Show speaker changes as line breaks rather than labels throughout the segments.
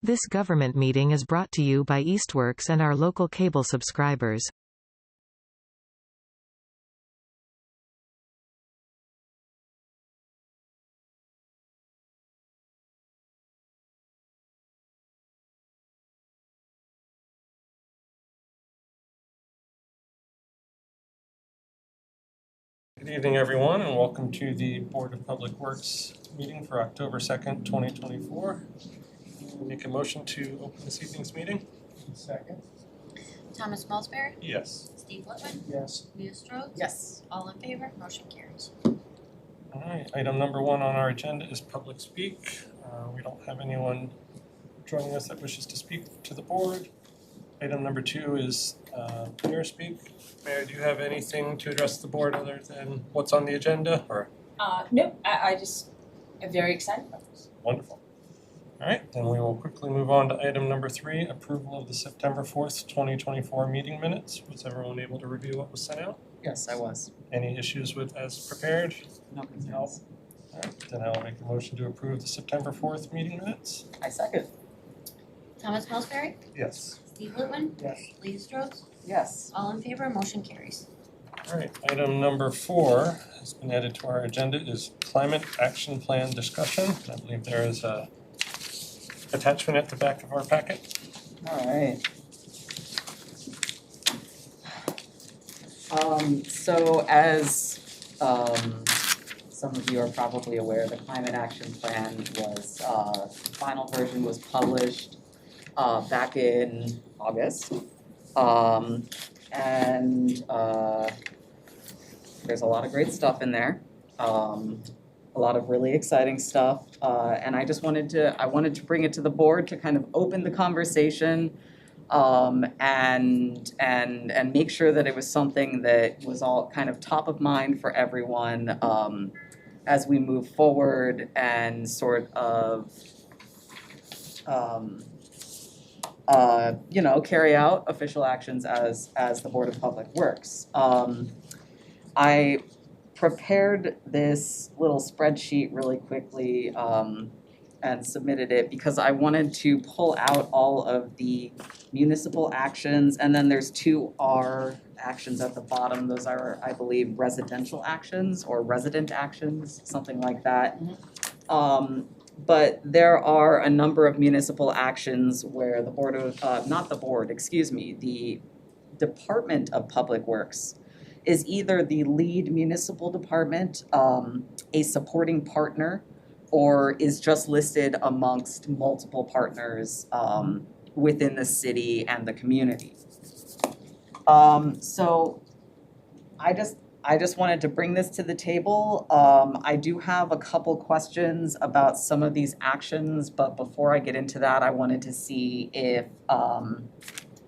This government meeting is brought to you by Eastworks and our local cable subscribers.
Good evening, everyone, and welcome to the Board of Public Works meeting for October 2nd, 2024. We'll make a motion to open this evening's meeting.
Second.
Thomas Malsberry?
Yes.
Steve Whitman?
Yes.
Leah Strode?
Yes.
All in favor? Motion carries.
All right, item number 1 on our agenda is public speak. We don't have anyone joining us that wishes to speak to the board. Item number 2 is mayor speak. Mayor, do you have anything to address the board other than what's on the agenda? Or
No, I just am very excited about this.
wonderful. All right, then we will quickly move on to item number 3, approval of the September 4th, 2024 meeting minutes. Was everyone able to review what was sent out?
Yes, I was.
Any issues with as prepared?
No concerns.
All right, then I'll make a motion to approve the September 4th meeting minutes.
I second.
Thomas Malsberry?
Yes.
Steve Whitman?
Yes.
Leah Strode?
Yes.
All in favor? Motion carries.
All right, item number 4 has been added to our agenda is climate action plan discussion. I believe there is a attachment at the back of our packet.
All right. So as some of you are probably aware, the climate action plan was final version was published back in August. And there's a lot of great stuff in there. A lot of really exciting stuff, and I wanted to bring it to the board to kind of open the conversation, and make sure that it was something that was all kind of top of mind for everyone as we move forward and sort of carry out official actions as the Board of Public Works. I prepared this little spreadsheet really quickly and submitted it because I wanted to pull out all of the municipal actions, and then there's 2 R actions at the bottom. Those are, I believe, residential actions or resident actions, something like that. But there are a number of municipal actions where the the Department of Public Works is either the lead municipal department, a supporting partner, or is just listed amongst multiple partners within the city and the community. So I just wanted to bring this to the table. I do have a couple questions about some of these actions, but before I get into that, I wanted to see if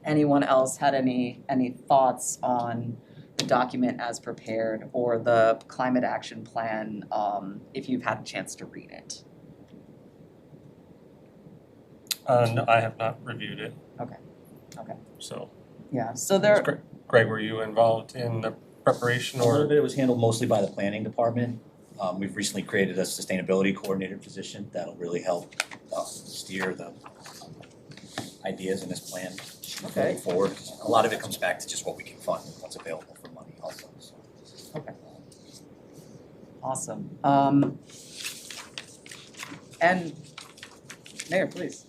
anyone else had any thoughts on the document as prepared or the climate action plan, if you've had a chance to read it.
No, I have not reviewed it.
Okay.
So,
Yeah, so there.
Greg, were you involved in the preparation
A little
or?
bit, it was handled mostly by the planning department. We've recently created a sustainability coordinator position that'll really help steer the ideas in this plan going forward. A lot of it comes back to just what we can fund and what's available for money also. So.
Okay. Awesome. And Mayor, please.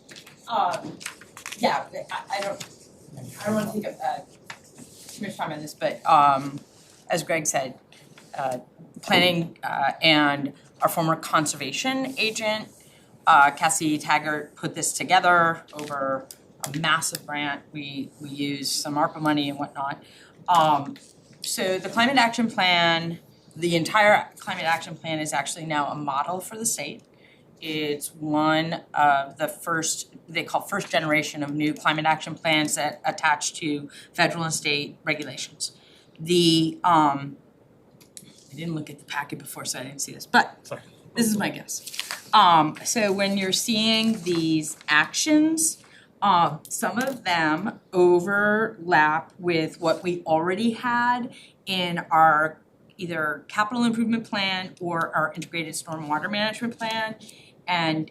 Yeah, I don't want to take up too much time on this, but as Greg said, planning and our former conservation agent, Cassie Taggart, put this together over a massive grant. We used some ARPA money and whatnot. So the climate action plan, the entire climate action plan is actually now a model for the state. It's one of the first, they call first generation of new climate action plans that attach to federal and state regulations. I didn't look at the packet before, so I didn't see this, but this is my guess. So when you're seeing these actions, some of them overlap with what we already had in our either capital improvement plan or our integrated stormwater management plan. And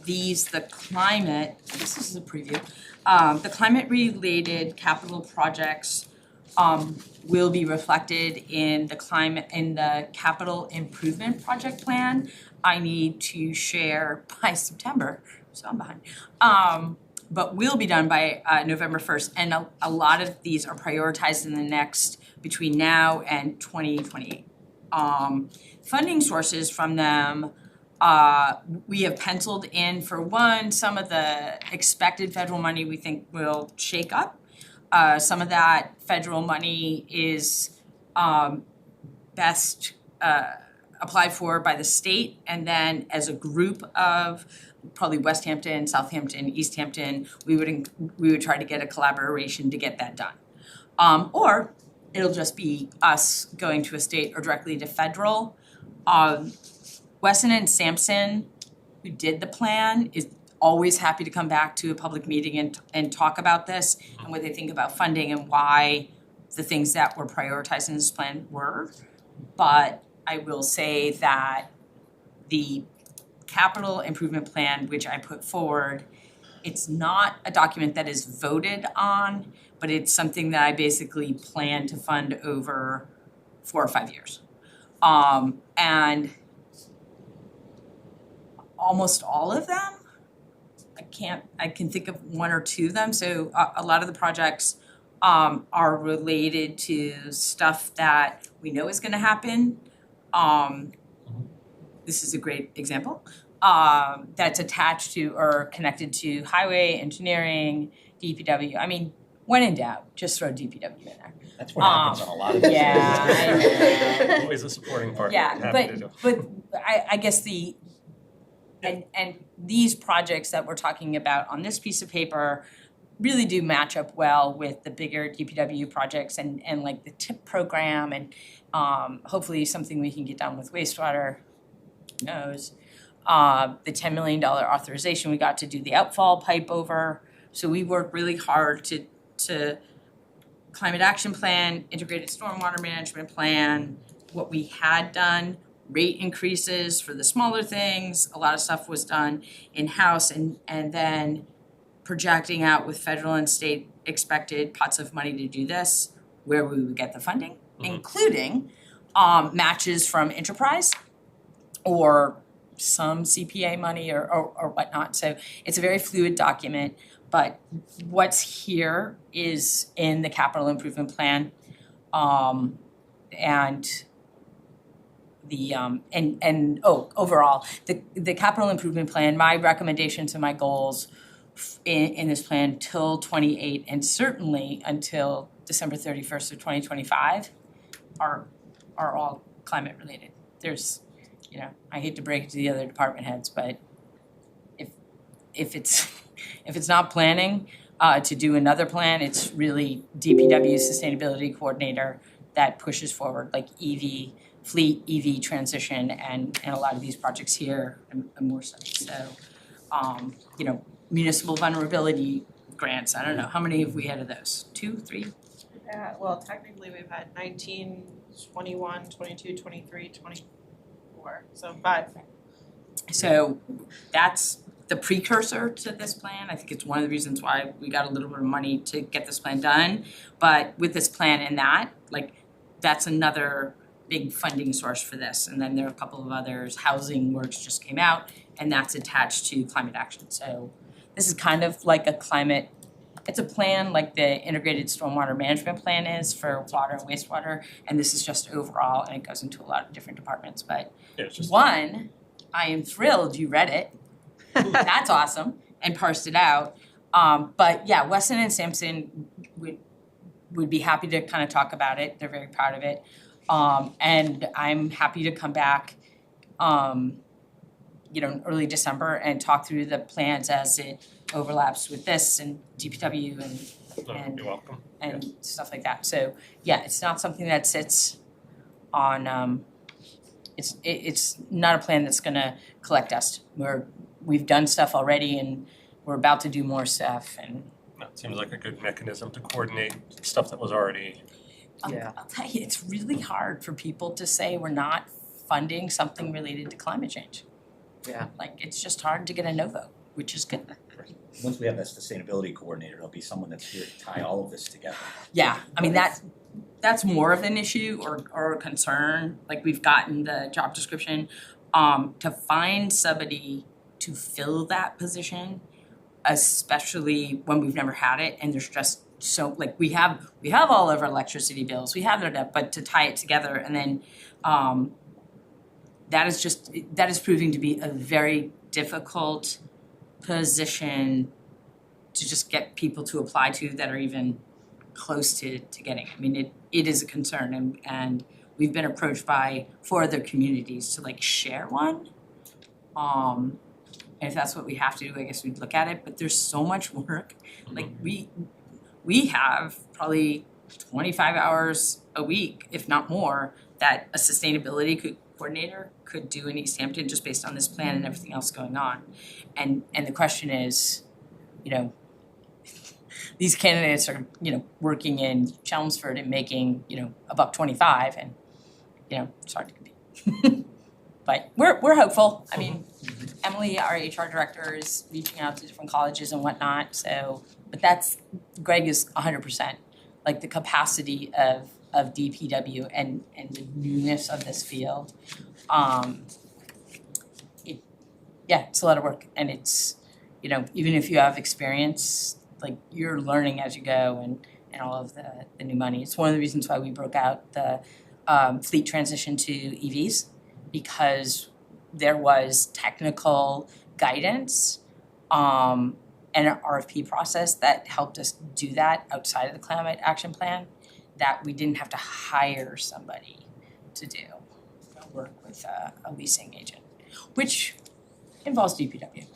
these, the climate, this is a preview, the climate related capital projects will be reflected in the capital improvement project plan. I need to share by September, so I'm behind. But will be done by November 1st, and a lot of these are prioritized in the next, between now and 2028. Funding sources from them, we have penciled in, for one, some of the expected federal money we think will shake up. Some of that federal money is best applied for by the state, and then as a group of probably Westhampton, Southampton, Easthampton, we would try to get a collaboration to get that done. Or it'll just be us going to a state or directly to federal. Weston and Sampson, who did the plan, is always happy to come back to a public meeting and talk about this and what they think about funding and why the things that were prioritized in this plan were. But I will say that the capital improvement plan, which I put forward, it's not a document that is voted on, but it's something that I basically plan to fund over 4 or 5 years. And almost all of them, I can think of 1 or 2 of them. So a lot of the projects are related to stuff that we know is gonna happen. This is a great example. That's attached to or connected to highway, engineering, DPW. I mean, when in doubt, just throw DPW in there.
That's what happens on a lot of these.
Yeah, I know.
Always a supporting part.
Yeah,
Happy to do.
but I guess and these projects that we're talking about on this piece of paper really do match up well with the bigger DPW projects and like the TIP program and hopefully something we can get done with wastewater, who knows. The $10 million authorization we got to do the outfall pipe over. So we worked really hard to climate action plan, integrated stormwater management plan, what we had done, rate increases for the smaller things. A lot of stuff was done in-house and then projecting out with federal and state expected pots of money to do this, where we would get the funding, including matches from enterprise or some CPA money or whatnot. So it's a very fluid document, but what's here is in the capital improvement plan. Overall, the capital improvement plan, my recommendations and my goals in this plan till 28 and certainly until December 31st of 2025 are all climate related. There's, I hate to break it to the other department heads, but if it's not planning to do another plan, it's really DPW sustainability coordinator that pushes forward, like fleet EV transition and a lot of these projects here and more studies. So, municipal vulnerability grants, I don't know, how many have we had of those? 2, 3?
Well, technically we've had 19, 21, 22, 23, 24, so 5.
So that's the precursor to this plan. I think it's one of the reasons why we got a little bit of money to get this plan done. But with this plan and that's another big funding source for this. And then there are a couple of others. Housing Works just came out, and that's attached to climate action. So this is kind of like it's a plan like the integrated stormwater management plan is for water and wastewater. And this is just overall, and it goes into a lot of different departments. But I am thrilled you read it. That's awesome, and parsed it out. But yeah, Weston and Sampson would be happy to kind of talk about it. They're very proud of it. And I'm happy to come back, in early December and talk through the plans as it overlaps with this and DPW and
You're welcome.
and stuff like that. So yeah, it's not something that sits on. It's not a plan that's going to collect dust. We've done stuff already, and we're about to do more stuff. And
No, it seems like a good mechanism to coordinate stuff that was already.
I'll tell you, it's really hard for people to say we're not funding something related to climate change.
Yeah.
Like, it's just hard to get a no vote, which is good.
Once we have that sustainability coordinator, there'll be someone that's here to tie all of this together.
Yeah, I mean, that's more of an issue or a concern, like we've gotten the job description. To find somebody to fill that position, especially when we've never had it and there's just so, like, we have all of our electricity bills, we have it, but to tie it together and then that is proving to be a very difficult position to just get people to apply to that are even close to getting it. I mean, it is a concern and we've been approached by 4 other communities to like share one. And if that's what we have to do, I guess we'd look at it, but there's so much work. Like we have probably 25 hours a week, if not more, that a sustainability coordinator could do in Easthampton just based on this plan and everything else going on. And the question is, you know, these candidates are, you know, working in Chelmsford and making, you know, $1.25 and, you know, it's hard to compete. But we're hopeful. I mean, Emily, our HR director, is reaching out to different colleges and whatnot, so, but Greg is 100%, like the capacity of DPW and the newness of this field. It's a lot of work and it's, you know, even if you have experience, like you're learning as you go and all of the new money. It's one of the reasons why we broke out the fleet transition to EVs, because there was technical guidance and an RFP process that helped us do that outside of the climate action plan that we didn't have to hire somebody to do, work with a leasing agent, which involves DPW.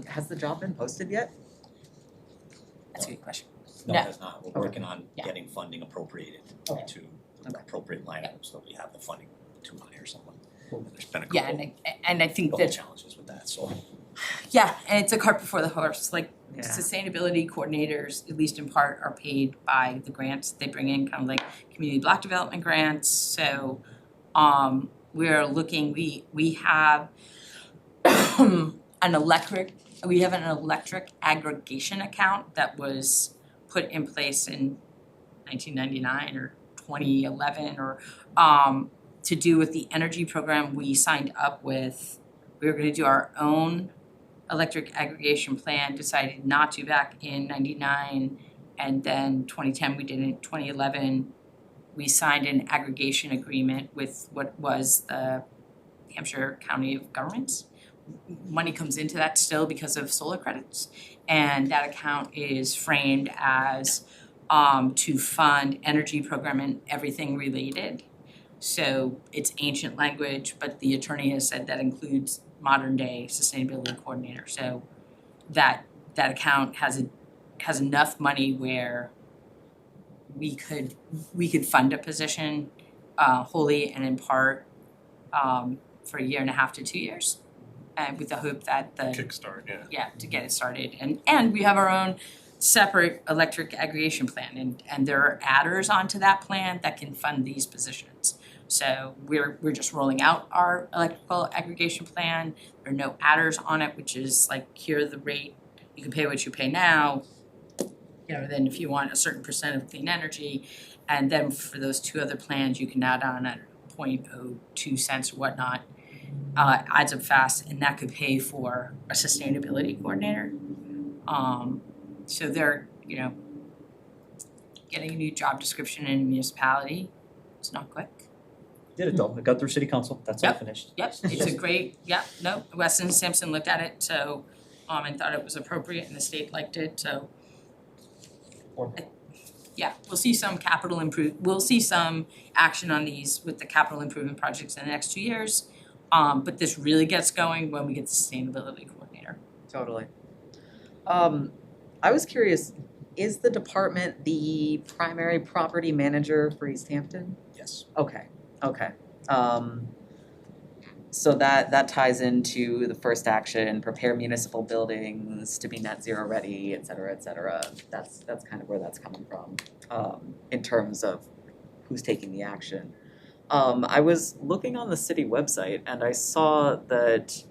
Has the job been posted yet?
That's a good question.
No,
No.
it has not. We're working on
Yeah.
getting funding appropriated
Okay.
to the appropriate line items, so we have the funding to hire someone.
Cool.
There's been a
Yeah, and I think
couple
that,
challenges with that, so.
yeah, and it's a cart before the horse, like
Yeah.
sustainability coordinators, at least in part, are paid by the grants they bring in, kind of like community block development grants, so we're looking, we have an electric aggregation account that was put in place in 1999 or 2011 or to do with the energy program we signed up with. We were gonna do our own electric aggregation plan, decided not to back in 99, and then 2010 we didn't, 2011 we signed an aggregation agreement with what was the Hampshire County of Governments. Money comes into that still because of solar credits, and that account is framed as to fund energy program and everything related. So it's ancient language, but the attorney has said that includes modern day sustainability coordinator. So that account has enough money where we could fund a position wholly and in part for a year and a half to 2 years. With the hope that
Kickstart, yeah.
to get it started. And we have our own separate electric aggregation plan and there are adders onto that plan that can fund these positions. So we're just rolling out our electrical aggregation plan. There are no adders on it, which is like, here the rate, you can pay what you pay now. You know, then if you want a certain percent of clean energy, and then for those 2 other plans, you can add on at 0.02 cents or whatnot. Adds up fast, and that could pay for a sustainability coordinator. So they're, you know, getting a new job description in a municipality, it's not quick.
Did it though, it got through city council, that's all
Yep.
finished.
Yep, it's a great, Weston and Sampson looked at it, so, and thought it was appropriate, and the state liked it, so. Yeah, we'll see some we'll see some action on these with the capital improvement projects in the next 2 years. But this really gets going when we get the sustainability coordinator.
Totally. I was curious, is the department the primary property manager for Easthampton?
Yes.
Okay. So that ties into the first action, prepare municipal buildings to be net zero ready, et cetera, et cetera. That's kind of where that's coming from, in terms of who's taking the action. I was looking on the city website and I saw that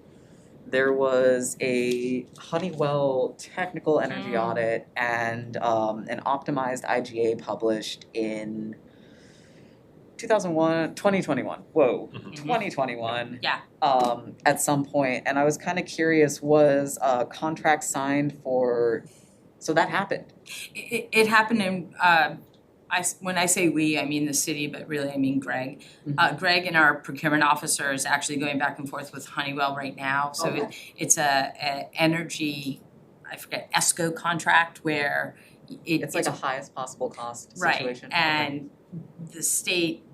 there was a Honeywell technical energy audit and an optimized IGA published in 2021. Whoa, 2021.
Yeah.
At some point, and I was kind of curious, was a contract signed for, so that happened?
It happened in, when I say we, I mean the city, but really I mean Greg. Greg and our procurement officer is actually going back and forth with Honeywell right now. So it's a energy, I forget, ESCO contract where
It's like a highest possible cost situation.
Right, and the state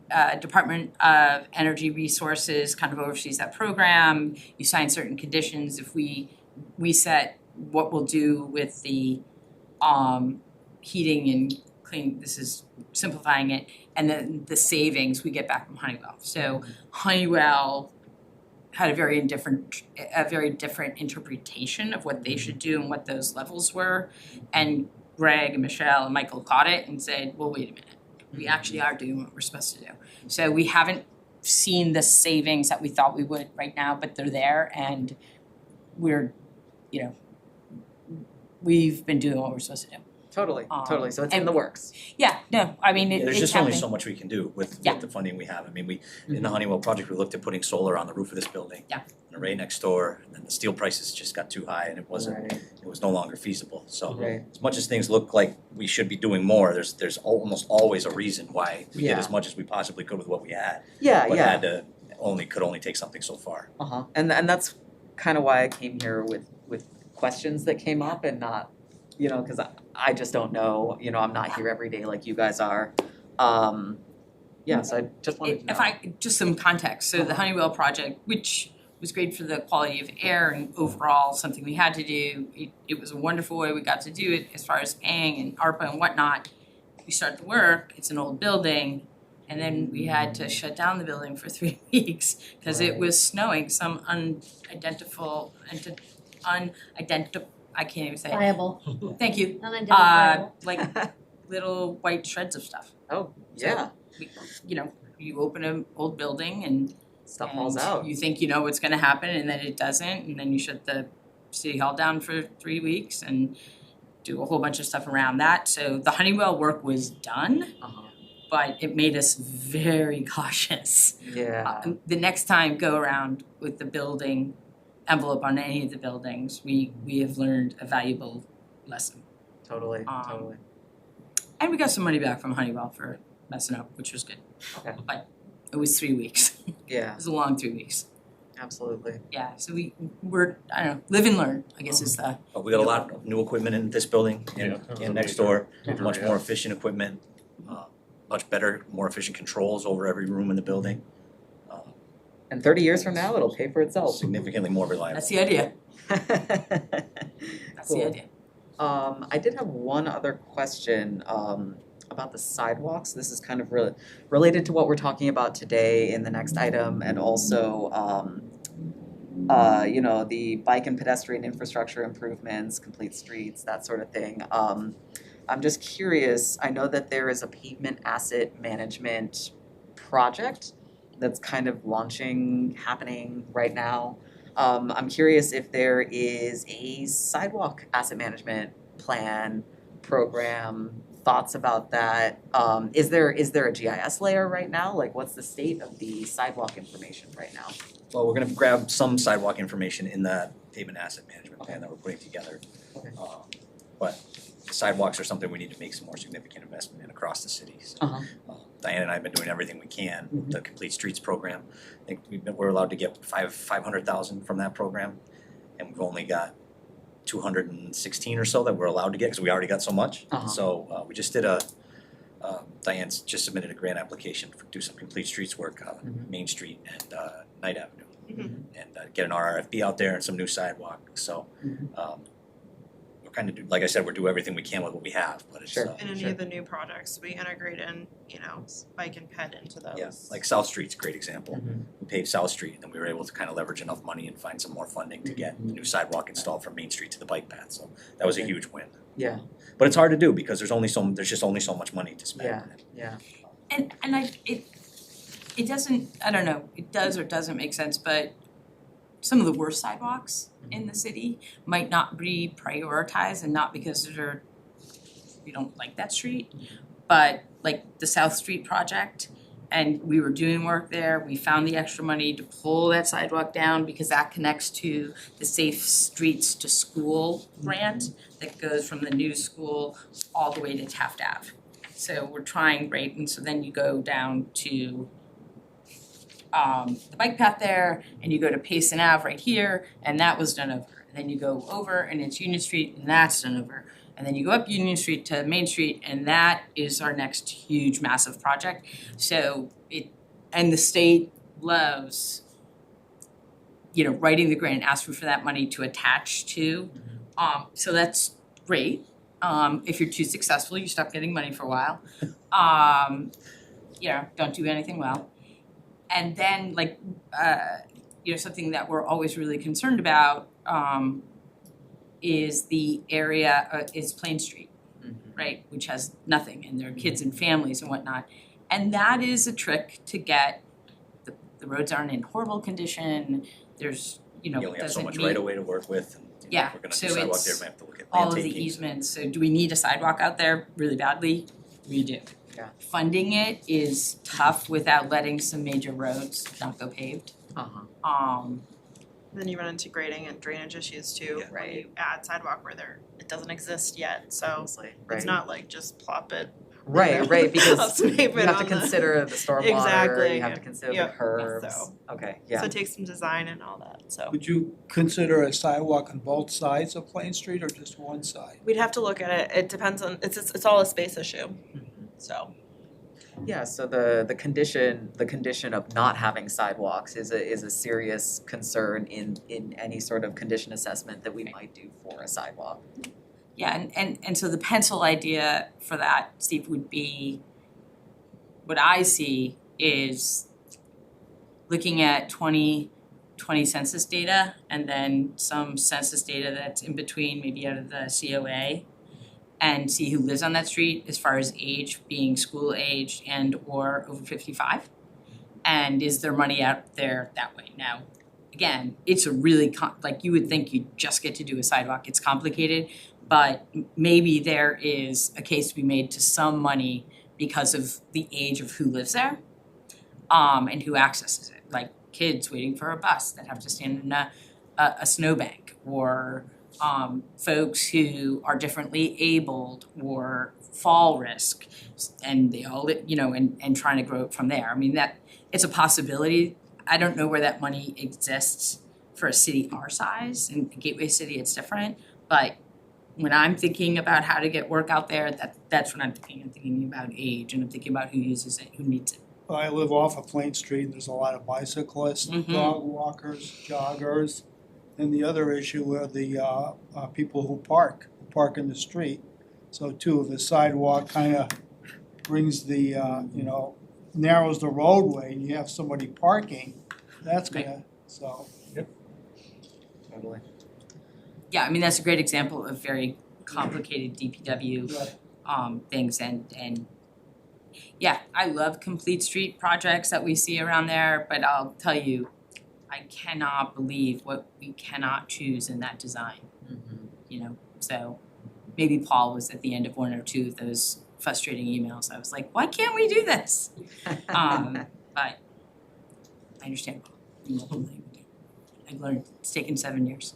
Department of Energy Resources kind of oversees that program. You sign certain conditions. If we set what we'll do with the heating and cleaning, this is simplifying it, and then the savings we get back from Honeywell. So Honeywell had a very different interpretation of what they should do and what those levels were. And Greg and Michelle and Michael caught it and said, well, wait a minute. We actually are doing what we're supposed to do. So we haven't seen the savings that we thought we would right now, but they're there and we're, we've been doing what we're supposed to do.
Totally. So it's in the works.
Yeah, no, I mean,
There's
it's
just
happening.
only so much we can do with
Yeah.
the funding we have. I mean, in the Honeywell project, we looked at putting solar on the roof of this building.
Yeah.
An array next door, and then the steel prices just got too high and it was no longer feasible. So
Right.
as much as things look like we should be doing more, there's almost always a reason why we did as much as we possibly could with what we had. But had to could only take something so far.
And that's kind of why I came here with questions that came up and not, because I just don't know, I'm not here every day like you guys are. So I just wanted to know.
Just some context, so the Honeywell project, which was great for the quality of air and overall something we had to do, it was a wonderful way we got to do it as far as paying and ARPA and whatnot. We start the work, it's an old building, and then we had to shut down the building for 3 weeks because it was snowing, some I can't even say it.
Viable.
Thank you.
Unidentifiable.
Like little white shreds of stuff.
Oh, yeah.
You open an old building and
Stuff falls out.
you think you know what's gonna happen and then it doesn't, and then you shut the city hall down for 3 weeks and do a whole bunch of stuff around that. So the Honeywell work was done, but it made us very cautious.
Yeah.
The next time go around with the building envelope on any of the buildings, we have learned a valuable lesson.
Totally.
And we got some money back from Honeywell for messing up, which was good.
Okay.
But it was 3 weeks.
Yeah,
It was a long 3 weeks.
absolutely.
Yeah, so we're, I don't know, live and learn, I guess is the,
But we got a lot of new equipment in this building and next door,
Major,
much
yeah.
more efficient equipment, much better, more efficient controls over every room in the building,
And 30 years from now, it'll pay for itself.
significantly more reliable.
that's the idea. That's
Cool.
the idea.
I did have one other question about the sidewalks. This is kind of related to what we're talking about today in the next item, and also the bike and pedestrian infrastructure improvements, complete streets, that sort of thing. I'm just curious, I know that there is a pavement asset management project that's kind of happening right now. I'm curious if there is a sidewalk asset management plan, program, thoughts about that. Is there a GIS layer right now? Like, what's the state of the sidewalk information right now?
Well, we're gonna grab some sidewalk information in the pavement asset management plan that we're putting together.
Okay.
But sidewalks are something we need to make some more significant investment in across the city. So, Diane and I have been doing everything we can with the Complete Streets program. I think we're allowed to get 500,000 from that program, and we've only got 216 or so that we're allowed to get because we already got so much. So we just did Diane's just submitted a grant application to do some Complete Streets work on Main Street and Knight Avenue, and get an RFP out there and some new sidewalk. So we're kind of like I said, we're doing everything we can with what we have, but it's
Sure.
In any of the new projects, we integrate in, bike and ped into those.
yeah, like South Street's a great example.
Mhm.
We paved South Street, and we were able to kind of leverage enough money and find some more funding to get the new sidewalk installed from Main Street to the bike path. So that was a huge win.
Yeah,
But it's hard to do because there's just only so much money to spend.
yeah.
And it doesn't, I don't know, it does or doesn't make sense, but some of the worst sidewalks in the city might not be prioritized, and not because we don't like that street, but like the South Street project, and we were doing work there, we found the extra money to pull that sidewalk down because that connects to the Safe Streets to School grant that goes from the new school all the way to Taft Ave. So we're trying, right, and so then you go down to the bike path there, and you go to Payson Ave right here, and that was done over. And then you go over and it's Union Street, and that's done over. And then you go up Union Street to Main Street, and that is our next huge, massive project. So and the state loves, writing the grant, asking for that money to attach to. So that's great. If you're too successful, you stop getting money for a while. Don't do anything well. And then something that we're always really concerned about is the area, is Plain Street, right? Which has nothing, and there are kids and families and whatnot. And that is a trick to get, the roads aren't in horrible condition, there's,
You only have so much
doesn't
right
meet
of way to work with, and
Yeah,
if we're gonna
so
do sidewalk
it's
there, we have to look at
all
land
of the
takings.
easements. So do we need a sidewalk out there really badly? We do.
Yeah.
Funding it is tough without letting some major roads not go paved.
Then you run into grading and drainage issues too,
Yeah,
when you add sidewalk where it doesn't exist yet, so
Obviously, right.
it's not like just plop it.
Right, because
Up some
you
pavement
have to
on the-
consider the stormwater,
Exactly,
you have to consider the
yep,
curbs.
so-
Okay,
So
yeah.
it takes some design and all that, so.
Would you consider a sidewalk on both sides of Plain Street or just one side?
We'd have to look at it, it depends on, it's all a space issue, so.
Yeah, so the condition of not having sidewalks is a serious concern in any sort of condition assessment that we might do for a sidewalk.
Yeah, and so the pencil idea for that, Steve, would be, what I see is looking at 2020 census data and then some census data that's in between, maybe out of the COA, and see who lives on that street as far as age, being school aged and or over 55. And is there money out there that way? Now, again, it's a really, you would think you just get to do a sidewalk, it's complicated, but maybe there is a case to be made to some money because of the age of who lives there, and who accesses it, like kids waiting for a bus that have to stand in a snowbank, or folks who are differently abled or fall risk, and they all, and trying to grow it from there. I mean, that it's a possibility. I don't know where that money exists for a city our size. In Gateway City, it's different, but when I'm thinking about how to get work out there, that's what I'm thinking. I'm thinking about age, and I'm thinking about who uses it, who needs it.
I live off of Plain Street, and there's a lot of bicyclists, dog walkers, joggers. And the other issue are the people who park in the street. So too, if a sidewalk kind of brings the, narrows the roadway and you have somebody parking, that's gonna, so.
Totally.
Yeah, I mean, that's a great example of very complicated DPW things, and yeah, I love complete street projects that we see around there, but I'll tell you, I cannot believe what we cannot choose in that design, so maybe Paul was at the end of one or two of those frustrating emails. I was like, why can't we do this? But I understand Paul. I've learned, it's taken 7 years.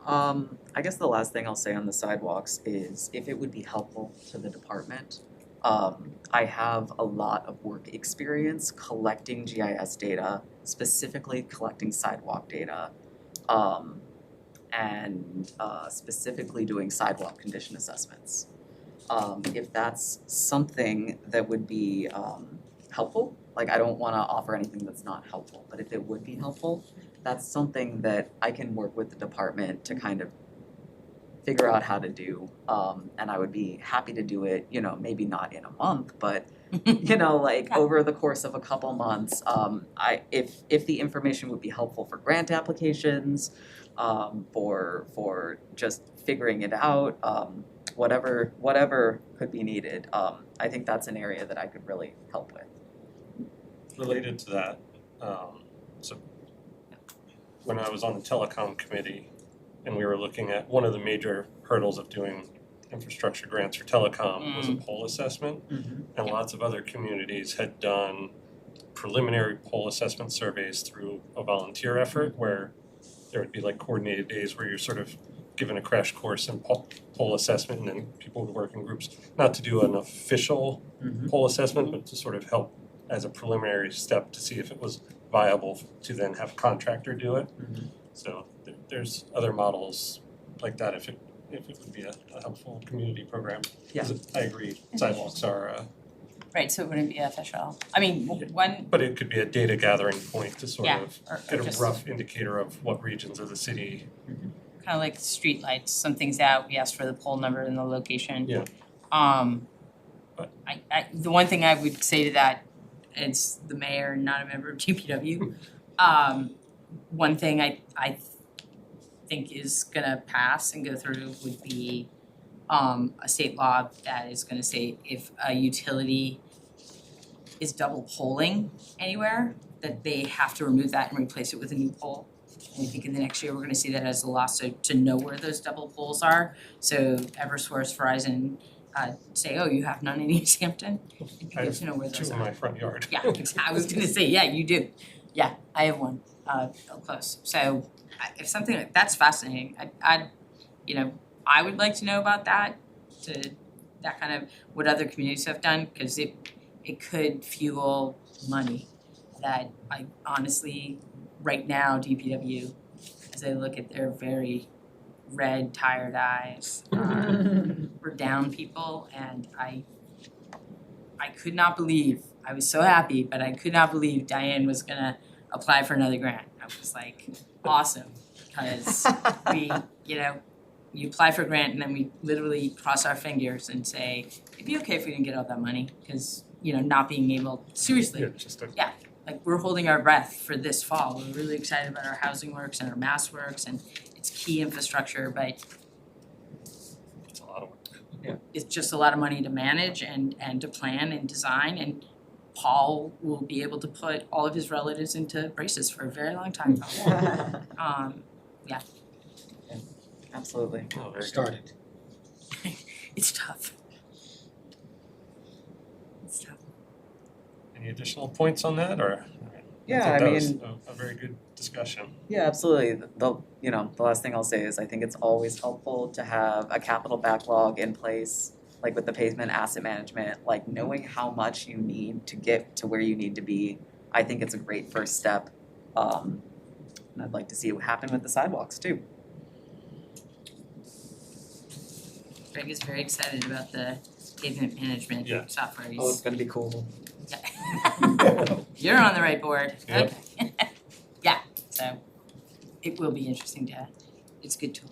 I guess the last thing I'll say on the sidewalks is if it would be helpful to the department, I have a lot of work experience collecting GIS data, specifically collecting sidewalk data, and specifically doing sidewalk condition assessments. If that's something that would be helpful, like I don't wanna offer anything that's not helpful, but if it would be helpful, that's something that I can work with the department to kind of figure out how to do. And I would be happy to do it, maybe not in a month, but over the course of a couple months. If the information would be helpful for grant applications, for just figuring it out, whatever could be needed, I think that's an area that I could really help with.
related to that, so when I was on the telecom committee and we were looking at one of the major hurdles of doing infrastructure grants for telecom was a pole assessment. And lots of other communities had done preliminary pole assessment surveys through a volunteer effort where there would be like coordinated days where you're sort of given a crash course in pole assessment, and then people would work in groups, not to do an official pole assessment, but to sort of help as a preliminary step to see if it was viable to then have a contractor do it. So there's other models like that if it would be a helpful community program.
Yeah.
'Cause I agree, sidewalks are,
Right, so it wouldn't be official. I mean, one,
but it could be a data gathering point to sort
Yeah,
of
or
get a
just-
rough indicator of what regions of the city.
kind of like streetlights, something's out, we ask for the pole number and the location.
Yeah.
But the one thing I would say to that, it's the mayor, not a member of DPW. One thing I think is gonna pass and go through would be a state law that is gonna say if a utility is double polling anywhere, that they have to remove that and replace it with a new pole. And I think in the next year, we're gonna see that as a law, so to know where those double poles are. So Eversource, Verizon, say, oh, you have none in Easthampton, you
I
get to know where
Two
those
in
are.
my front yard.
Yeah, I was gonna say, yeah, you do. Yeah, I have one, close. So if something like, that's fascinating. I would like to know about that, that kind of, what other communities have done, cause it could fuel money that I honestly, right now, DPW, as I look at their very red, tired eyes, we're down people, and I could not believe, I was so happy, but I could not believe Diane was gonna apply for another grant. I was like, awesome, because we, you apply for a grant and then we literally cross our fingers and say, it'd be okay if we didn't get all that money, because, not being able, seriously,
Yeah, just a,
like we're holding our breath for this fall. We're really excited about our housing works and our mass works, and it's key infrastructure, but
it's a lot of work.
it's just a lot of money to manage and to plan and design, and Paul will be able to put all of his relatives into braces for a very long time.
Absolutely.
Oh, very good.
Started.
It's tough. It's tough.
Any additional points on that, or?
Yeah, I
think that was
mean,
a very good discussion.
yeah, absolutely. The last thing I'll say is I think it's always helpful to have a capital backlog in place, like with the pavement asset management, like knowing how much you need to get to where you need to be. I think it's a great first step. And I'd like to see what happen with the sidewalks too.
Greg is very excited about the pavement management
Yeah.
software.
Oh, it's gonna be cool.
You're on the right board.
Yep.
Okay. Yeah, so it will be interesting it's a good tool.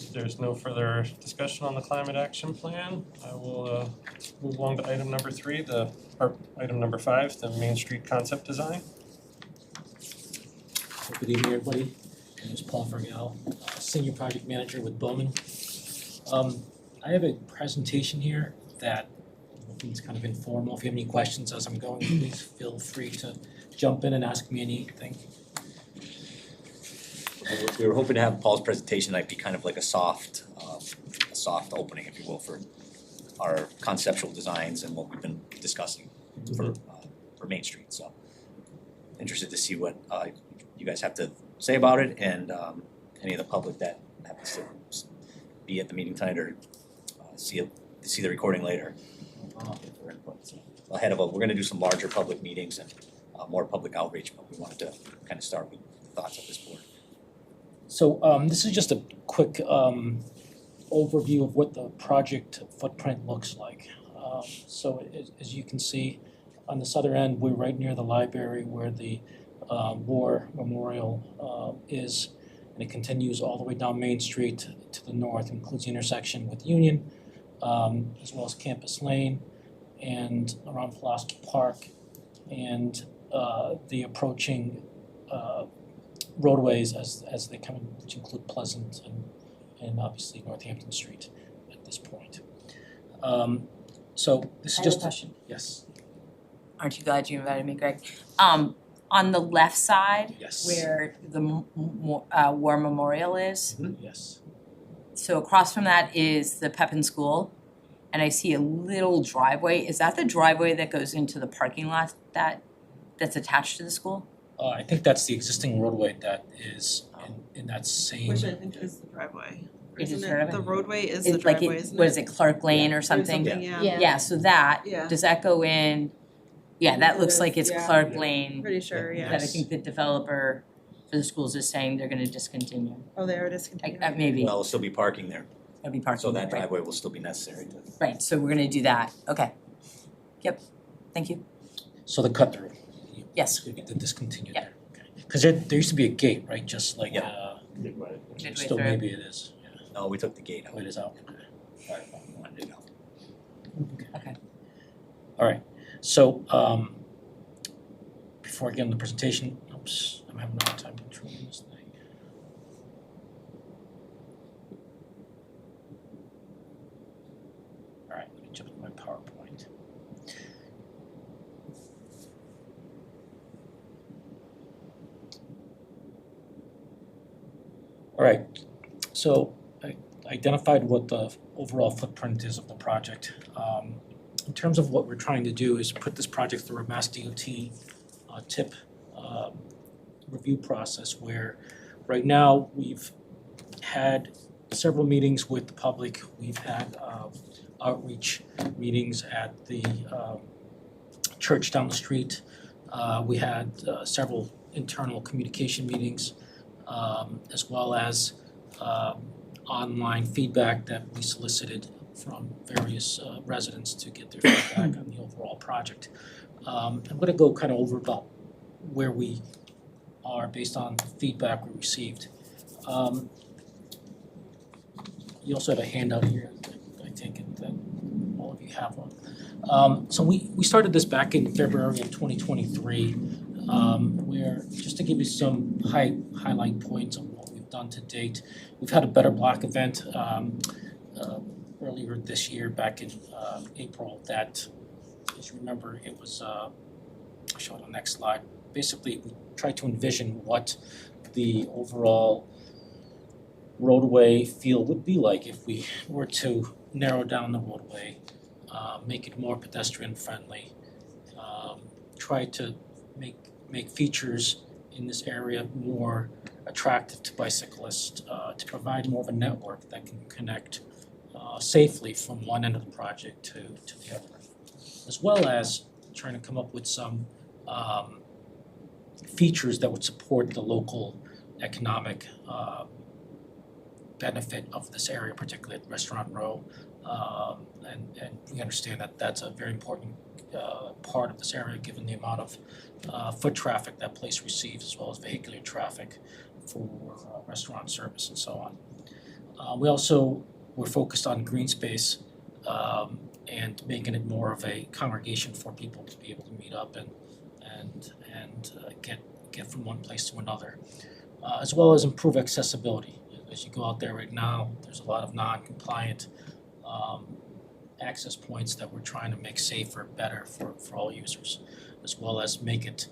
If there's no further discussion on the climate action plan, I will move along to item number 3, item number 5, the Main Street concept design.
Good evening, everybody. My name is Paul Vergel, Senior Project Manager with Bowman. I have a presentation here that it's kind of informal. If you have any questions as I'm going, please feel free to jump in and ask me anything.
We were hoping to have Paul's presentation be kind of like a soft opening, if you will, for our conceptual designs and what we've been discussing for Main Street. So interested to see what you guys have to say about it, and any of the public that happens to be at the meeting tonight or see the recording later. For input. So we're gonna do some larger public meetings and more public outreach, but we wanted to kind of start with the thoughts of this board.
So this is just a quick overview of what the project footprint looks like. So as you can see, on the southern end, we're right near the library where the War Memorial is, and it continues all the way down Main Street to the north, includes the intersection with Union, as well as Campus Lane and around Pulaski Park, and the approaching roadways as they come in, which include Pleasant and obviously Northampton Street at this point. So this is
I have
just
a question.
yes.
aren't you glad you invited me, Greg? On the left side,
Yes.
where the War Memorial is,
Yes.
so across from that is the Pepin School, and I see a little driveway. Is that the driveway that goes into the parking lot that's attached to the school?
I think that's the existing roadway that is in that same.
Which I think is the driveway.
It is
Isn't
driveway?
it, the roadway is
It's
the
like
driveway,
it,
isn't it?
what is it, Clark Lane or
Or
something?
yeah.
Yeah.
So that,
Yeah.
does that go in? Yeah, that looks like it's
Yeah.
Clark Lane,
Pretty sure,
that I
yes.
think the developer for the schools is saying they're gonna discontinue.
Oh, there it is. Continue.
Maybe,
Well, it'll still be parking there,
that'll be parking,
so that
right?
driveway will still be necessary to.
Right, so we're gonna do that, okay. Yep, thank you,
So the cut through.
yes.
The discontinued
Yeah.
there. Okay. Because there used to be a gate, right? Just like
Yeah.
Midway
still
through.
maybe it is. Yeah.
No, we took the gate out.
Oh, it is out.
Wanted it out.
Okay.
All right. So before I get into the presentation, oops, I'm having a hard time controlling this thing. All right, let me jump to my PowerPoint. All right, so I identified what the overall footprint is of the project. In terms of what we're trying to do is put this project through a Mass DOT tip review process where right now we've had several meetings with the public. We've had outreach meetings at the church down the street. We had several internal communication meetings, as well as online feedback that we solicited from various residents to get their feedback on the overall project. I'm gonna go kind of over about where we are based on feedback we received. You also have a handout here, I take it that all of you have one. So we started this back in February of 2023, where, just to give you some highlight points of what we've done to date, we've had a Better Block event earlier this year, back in April, that, as you remember, it was, I'll show it on the next slide. Basically, we tried to envision what the overall roadway feel would be like if we were to narrow down the roadway, make it more pedestrian friendly, try to make features in this area more attractive to bicyclists, to provide more of a network that can connect safely from one end of the project to the other, as well as trying to come up with some features that would support the local economic benefit of this area, particularly at Restaurant Row. And we understand that that's a very important part of this area, given the amount of foot traffic that place receives, as well as vehicular traffic for restaurant service and so on. We also were focused on green space and making it more of a congregation for people to be able to meet up and get from one place to another, as well as improve accessibility. As you go out there right now, there's a lot of non-compliant access points that we're trying to make safer, better for all users, as well as make it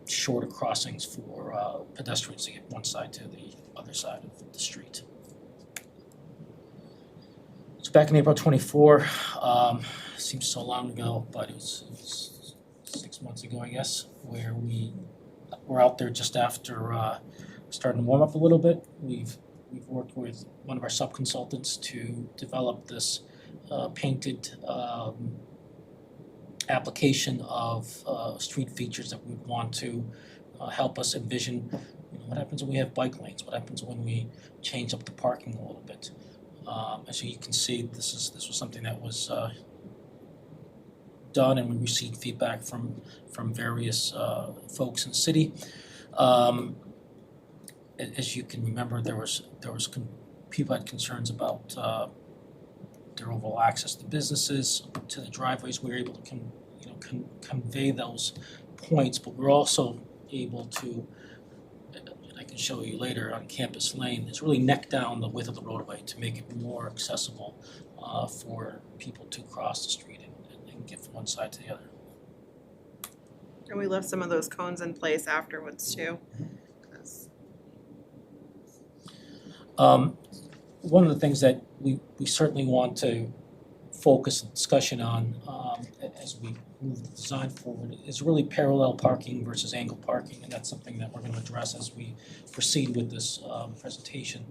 shorter crossings for pedestrians to get one side to the other side of the street. So back in April 24, seems so long ago, but it was 6 months ago, I guess, where we were out there just after starting to warm up a little bit. We've worked with one of our sub-consultants to develop this painted application of street features that we want to help us envision, what happens when we have bike lanes, what happens when we change up the parking a little bit. As you can see, this was something that was done, and we received feedback from various folks in the city. As you can remember, there was people had concerns about their overall access to businesses, to the driveways. We were able to convey those points, but we're also able to, and I can show you later on Campus Lane, is really neck down the width of the roadway to make it more accessible for people to cross the street and get from one side to the other.
And we left some of those cones in place afterwards too. 'Cause
One of the things that we certainly want to focus the discussion on as we move the design forward is really parallel parking versus angle parking, and that's something that we're going to address as we proceed with this presentation.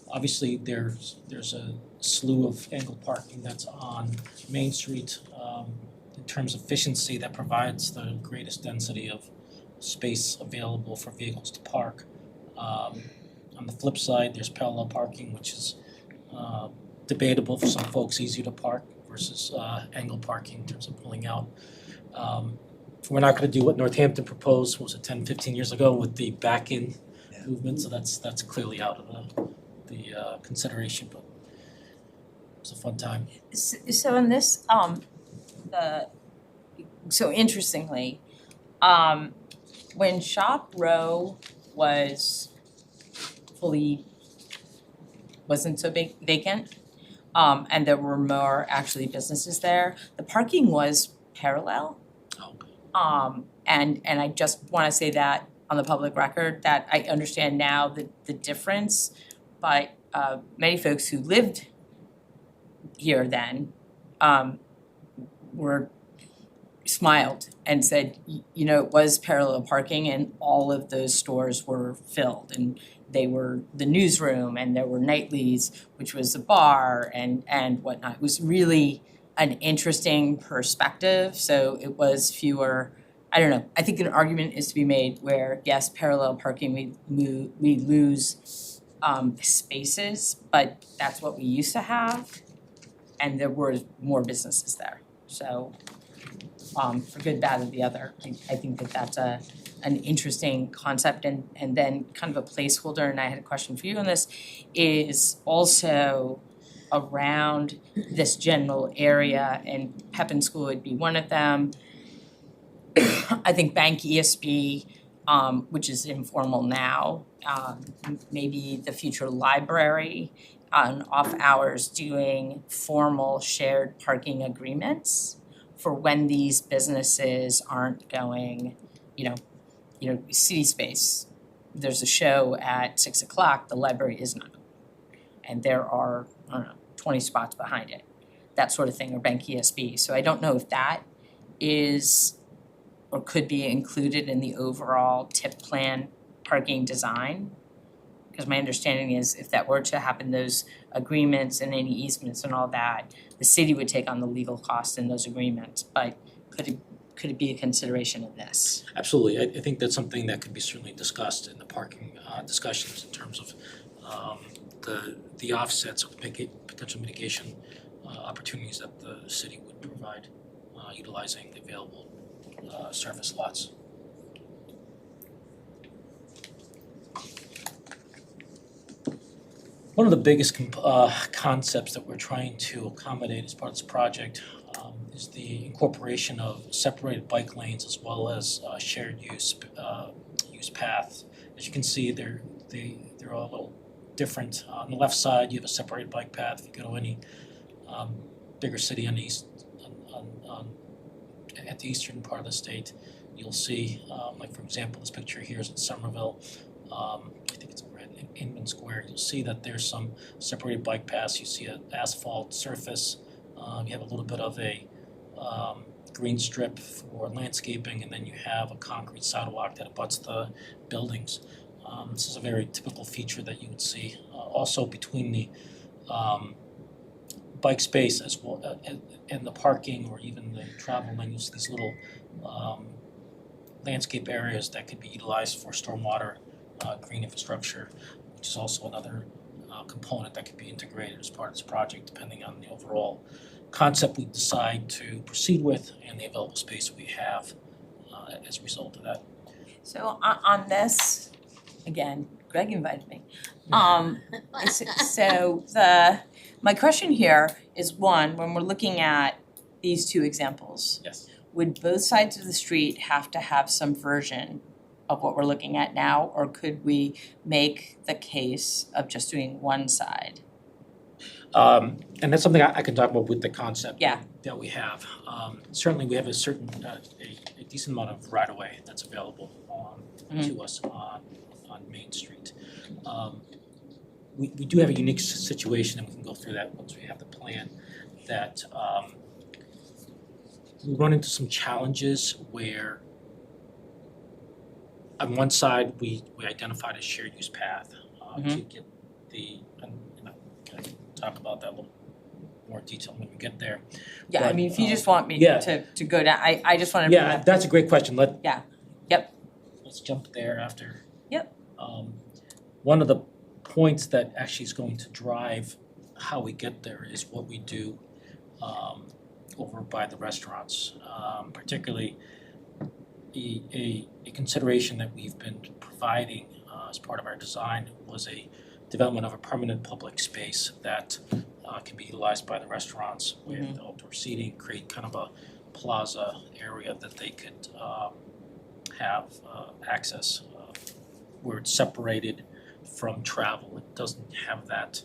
Obviously, there's a slew of angle parking that's on Main Street in terms of efficiency that provides the greatest density of space available for vehicles to park. On the flip side, there's parallel parking, which is debatable for some folks, easier to park versus angle parking in terms of pulling out. We're not going to do what Northampton proposed, what was it, 10, 15 years ago with the back-in movement, so that's clearly out of the consideration, but it was a fun time.
So in this, so interestingly, when Shop Row wasn't so big vacant, and there were more actually businesses there, the parking was parallel. And I just wanna say that on the public record, that I understand now the difference, but many folks who lived here then smiled and said, you know, it was parallel parking and all of those stores were filled, and they were the newsroom, and there were Nightly's, which was a bar and whatnot. It was really an interesting perspective, so it was fewer, I don't know, I think an argument is to be made where, yes, parallel parking, we lose spaces, but that's what we used to have, and there were more businesses there. So for good, bad, or the other, I think that's an interesting concept, and then kind of a placeholder, and I had a question for you on this, is also around this general area, and Pepin School would be one of them. I think Bank ESB, which is informal now, maybe the future library on off hours doing formal shared parking agreements for when these businesses aren't going, you know, City Space, there's a show at 6 o'clock, the library is not open. And there are, I don't know, 20 spots behind it, that sort of thing, or Bank ESB. So I don't know if that is or could be included in the overall tip plan parking design. Because my understanding is if that were to happen, those agreements and any easements and all that, the city would take on the legal costs in those agreements, but could it be a consideration in this?
Absolutely, I think that's something that could be certainly discussed in the parking discussions in terms of the offsets of potential mitigation opportunities that the city would provide utilizing the available surface lots. One of the biggest concepts that we're trying to accommodate as part of this project is the incorporation of separated bike lanes as well as shared use paths. As you can see, they're all a little different. On the left side, you have a separated bike path. If you go to any bigger city on the at the eastern part of the state, you'll see, like for example, this picture here is in Somerville. I think it's in Inman Square. You'll see that there's some separated bike paths. You see an asphalt surface. You have a little bit of a green strip for landscaping, and then you have a concrete sidewalk that abuts the buildings. This is a very typical feature that you would see also between the bike space as well and the parking or even the travel lane. You see these little landscape areas that could be utilized for stormwater green infrastructure, which is also another component that could be integrated as part of this project depending on the overall concept we decide to proceed with and the available space we have as a result of that.
So on this, again, Greg invited me. So my question here is, one, when we're looking at these two examples,
Yes.
would both sides of the street have to have some version of what we're looking at now, or could we make the case of just doing one side?
And that's something I can talk about with the concept
Yeah.
that we have. Certainly, we have a certain, a decent amount of right-of-way that's available to us on Main Street. We do have a unique situation, and we can go through that once we have the plan, that we run into some challenges where on one side, we identified a shared use path to get the, and I can talk about that a little more detail when we get there.
Yeah, I
But,
mean, if you just want me
yeah.
to go down, I just wanna.
Yeah, that's a great question.
Yeah. Yep.
Let's jump there after.
Yep.
One of the points that actually is going to drive how we get there is what we do over by the restaurants. Particularly a consideration that we've been providing as part of our design was a development of a permanent public space that can be utilized by the restaurants with outdoor seating, create kind of a plaza area that they could have access where it's separated from travel. It doesn't have that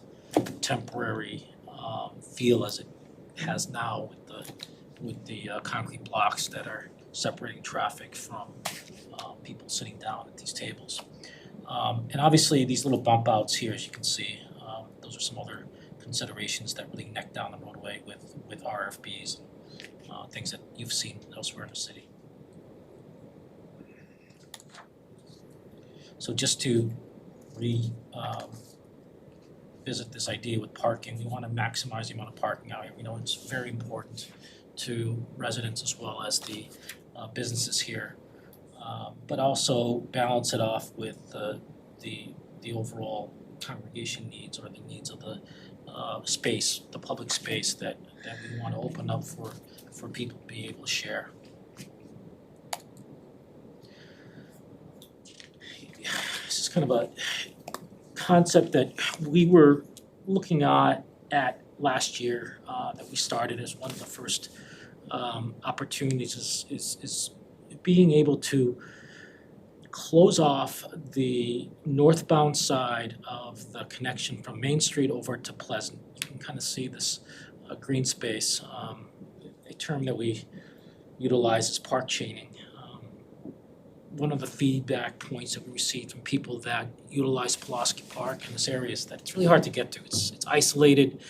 temporary feel as it has now with the concrete blocks that are separating traffic from people sitting down at these tables. And obviously, these little bump outs here, as you can see, those are some other considerations that really neck down the roadway with RFBs and things that you've seen elsewhere in the city. So just to visit this idea with parking, we want to maximize the amount of parking out here. We know it's very important to residents as well as the businesses here, but also balance it off with the overall congregation needs or the needs of the space, the public space that we want to open up for people to be able to share. This is kind of a concept that we were looking at last year that we started as one of the first opportunities is being able to close off the northbound side of the connection from Main Street over to Pleasant. You can kind of see this green space, a term that we utilize is park chaining. One of the feedback points that we received from people that utilize Pulaski Park in this area is that it's really hard to get to. It's isolated.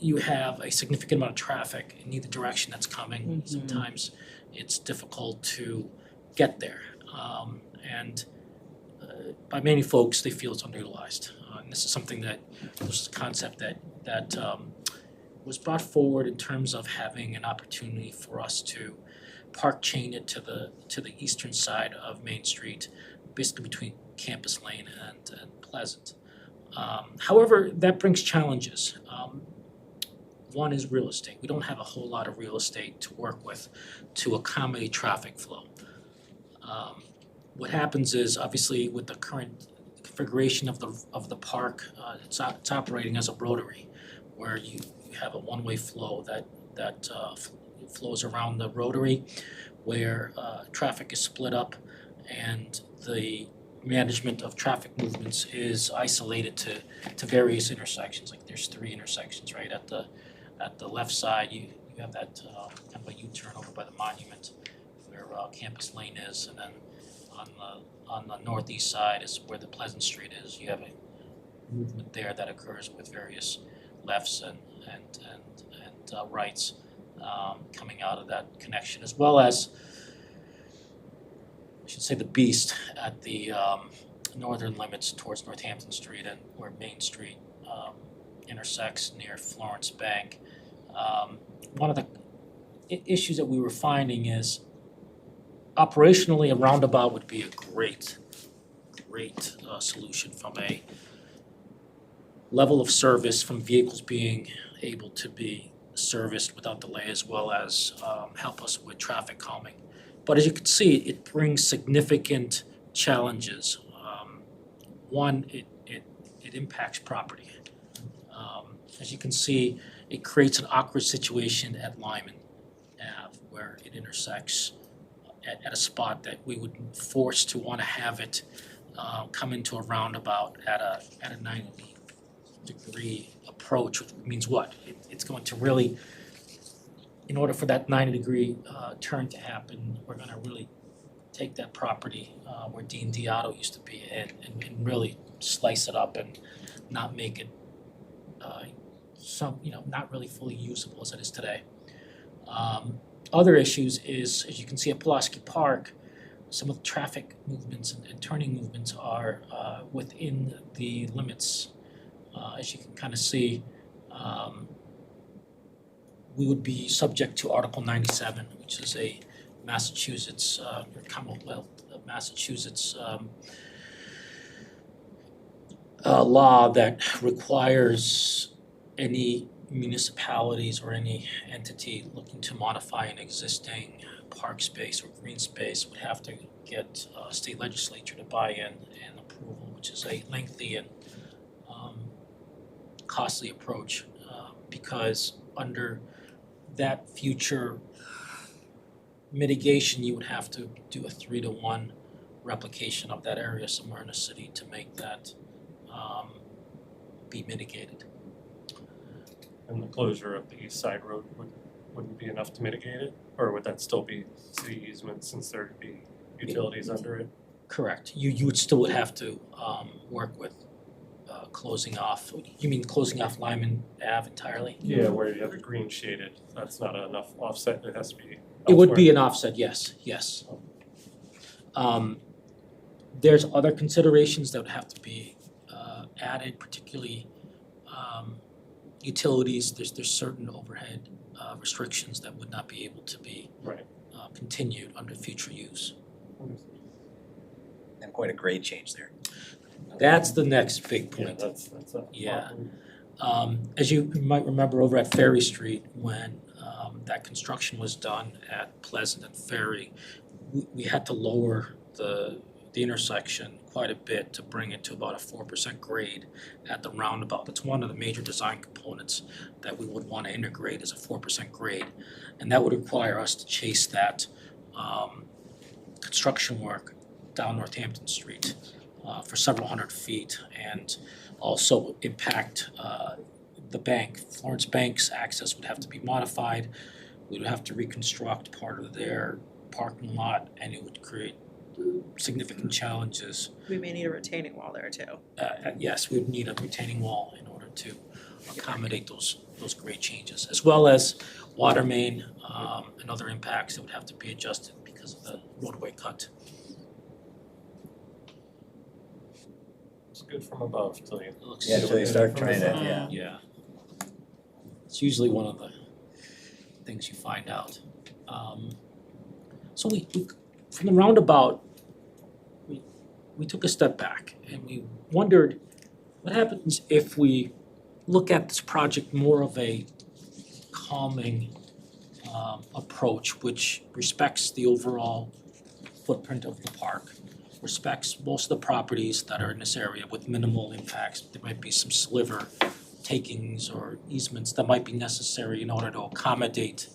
You have a significant amount of traffic in either direction that's coming. Sometimes it's difficult to get there. And by many folks, they feel it's underutilized. And this is something that, this is a concept that was brought forward in terms of having an opportunity for us to park chain it to the eastern side of Main Street, basically between Campus Lane and Pleasant. However, that brings challenges. One is real estate. We don't have a whole lot of real estate to work with to accommodate traffic flow. What happens is, obviously, with the current configuration of the park, it's operating as a rotary, where you have a one-way flow that flows around the rotary, where traffic is split up, and the management of traffic movements is isolated to various intersections. Like there's 3 intersections, right? At the left side, you have that kind of a U-turn over by the monument where Campus Lane is, and then on the northeast side is where the Pleasant Street is. You have a movement there that occurs with various lefts and rights coming out of that connection, as well as, I should say, the Beast at the northern limits towards Northampton Street and where Main Street intersects near Florence Bank. One of the issues that we were finding is operationally a roundabout would be a great solution from a level of service, from vehicles being able to be serviced without delay, as well as help us with traffic calming. But as you can see, it brings significant challenges. One, it impacts property. As you can see, it creates an awkward situation at Lyman Ave, where it intersects at a spot that we would force to want to have it come into a roundabout at a 90-degree approach approach, which means what? It's going to really, in order for that 90-degree turn to happen, we're gonna really take that property where D&D Auto used to be and really slice it up and not make it not really fully usable as it is today. Other issues is, as you can see at Pulaski Park, some of the traffic movements and turning movements are within the limits. As you can kind of see, we would be subject to Article 97, which is a Massachusetts, Commonwealth of Massachusetts law that requires any municipalities or any entity looking to modify an existing park space or green space would have to get state legislature to buy in and approval, which is a lengthy and costly approach because under that future mitigation, you would have to do a 3-to-1 replication of that area somewhere in the city to make that be mitigated.
And the closure of the east side road wouldn't be enough to mitigate it? Or would that still be city easement since there'd be utilities under it?
Correct. You would still have to work with closing off. You mean closing off Lyman Ave entirely?
Yeah, where you have the green shaded, that's not enough offset, it has to be elsewhere.
It would be an offset, yes. There's other considerations that would have to be added, particularly utilities. There's certain overhead restrictions that would not be able to be
Right.
Continued under future use.
And quite a grade change there.
That's the next big
Yeah,
point.
that's a
Yeah.
problem.
As you might remember over at Ferry Street, when that construction was done at Pleasant and Ferry, we had to lower the intersection quite a bit to bring it to about a 4% grade at the roundabout. That's one of the major design components that we would want to integrate as a 4% grade. And that would require us to chase that construction work down Northampton Street for several hundred feet and also impact the bank. Florence Bank's access would have to be modified. We would have to reconstruct part of their parking lot and it would create significant challenges.
We may need a retaining wall there too.
Yes, we would need a retaining wall in order to accommodate those grade changes, as well as water main and other impacts that would have to be adjusted because of the roadway cut.
It's good from above till you.
It looks
Yeah, until you start trying to,
Yeah. It's usually one of the things you find out. So we from the roundabout, we took a step back and we wondered what happens if we look at this project more of a calming approach, which respects the overall footprint of the park, respects most of the properties that are in this area with minimal impacts. There might be some sliver takings or easements that might be necessary in order to accommodate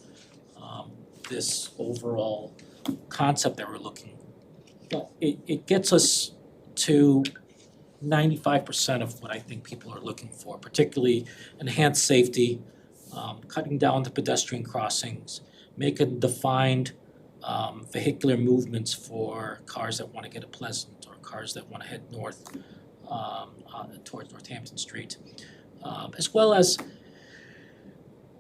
this overall concept that we're looking. But it gets us to 95% of what I think people are looking for, particularly enhanced safety, cutting down the pedestrian crossings, making defined vehicular movements for cars that want to get to Pleasant or cars that want to head north towards Northampton Street, as well as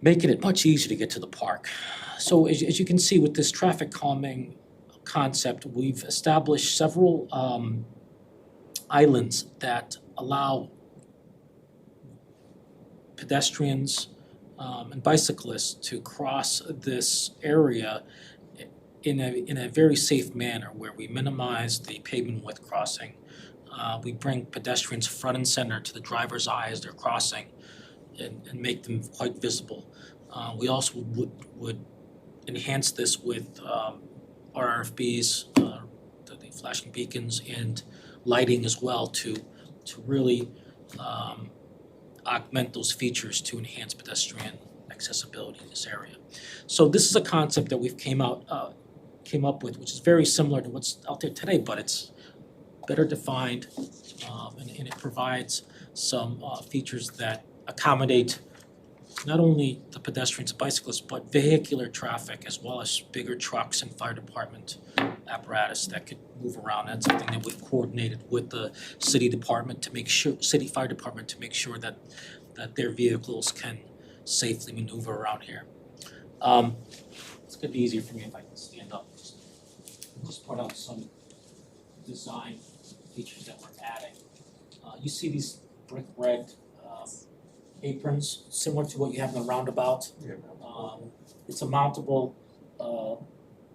making it much easier to get to the park. So as you can see with this traffic calming concept, we've established several islands that allow pedestrians and bicyclists to cross this area in a very safe manner where we minimize the pavement width crossing. We bring pedestrians front and center to the driver's eye as they're crossing and make them quite visible. We also would enhance this with RFBs, the flashing beacons, and lighting as well to really augment those features to enhance pedestrian accessibility in this area. So this is a concept that we've came up with, which is very similar to what's out there today, but it's better defined and it provides some features that accommodate not only the pedestrians and bicyclists, but vehicular traffic as well as bigger trucks and fire department apparatus that could move around. That's something that we've coordinated with the city department to make sure, city fire department to make sure that their vehicles can safely maneuver around here. It's gonna be easier for me if I can stand up. Just point out some design features that we're adding. You see these brick red aprons, similar to what you have in the roundabout. It's a mountable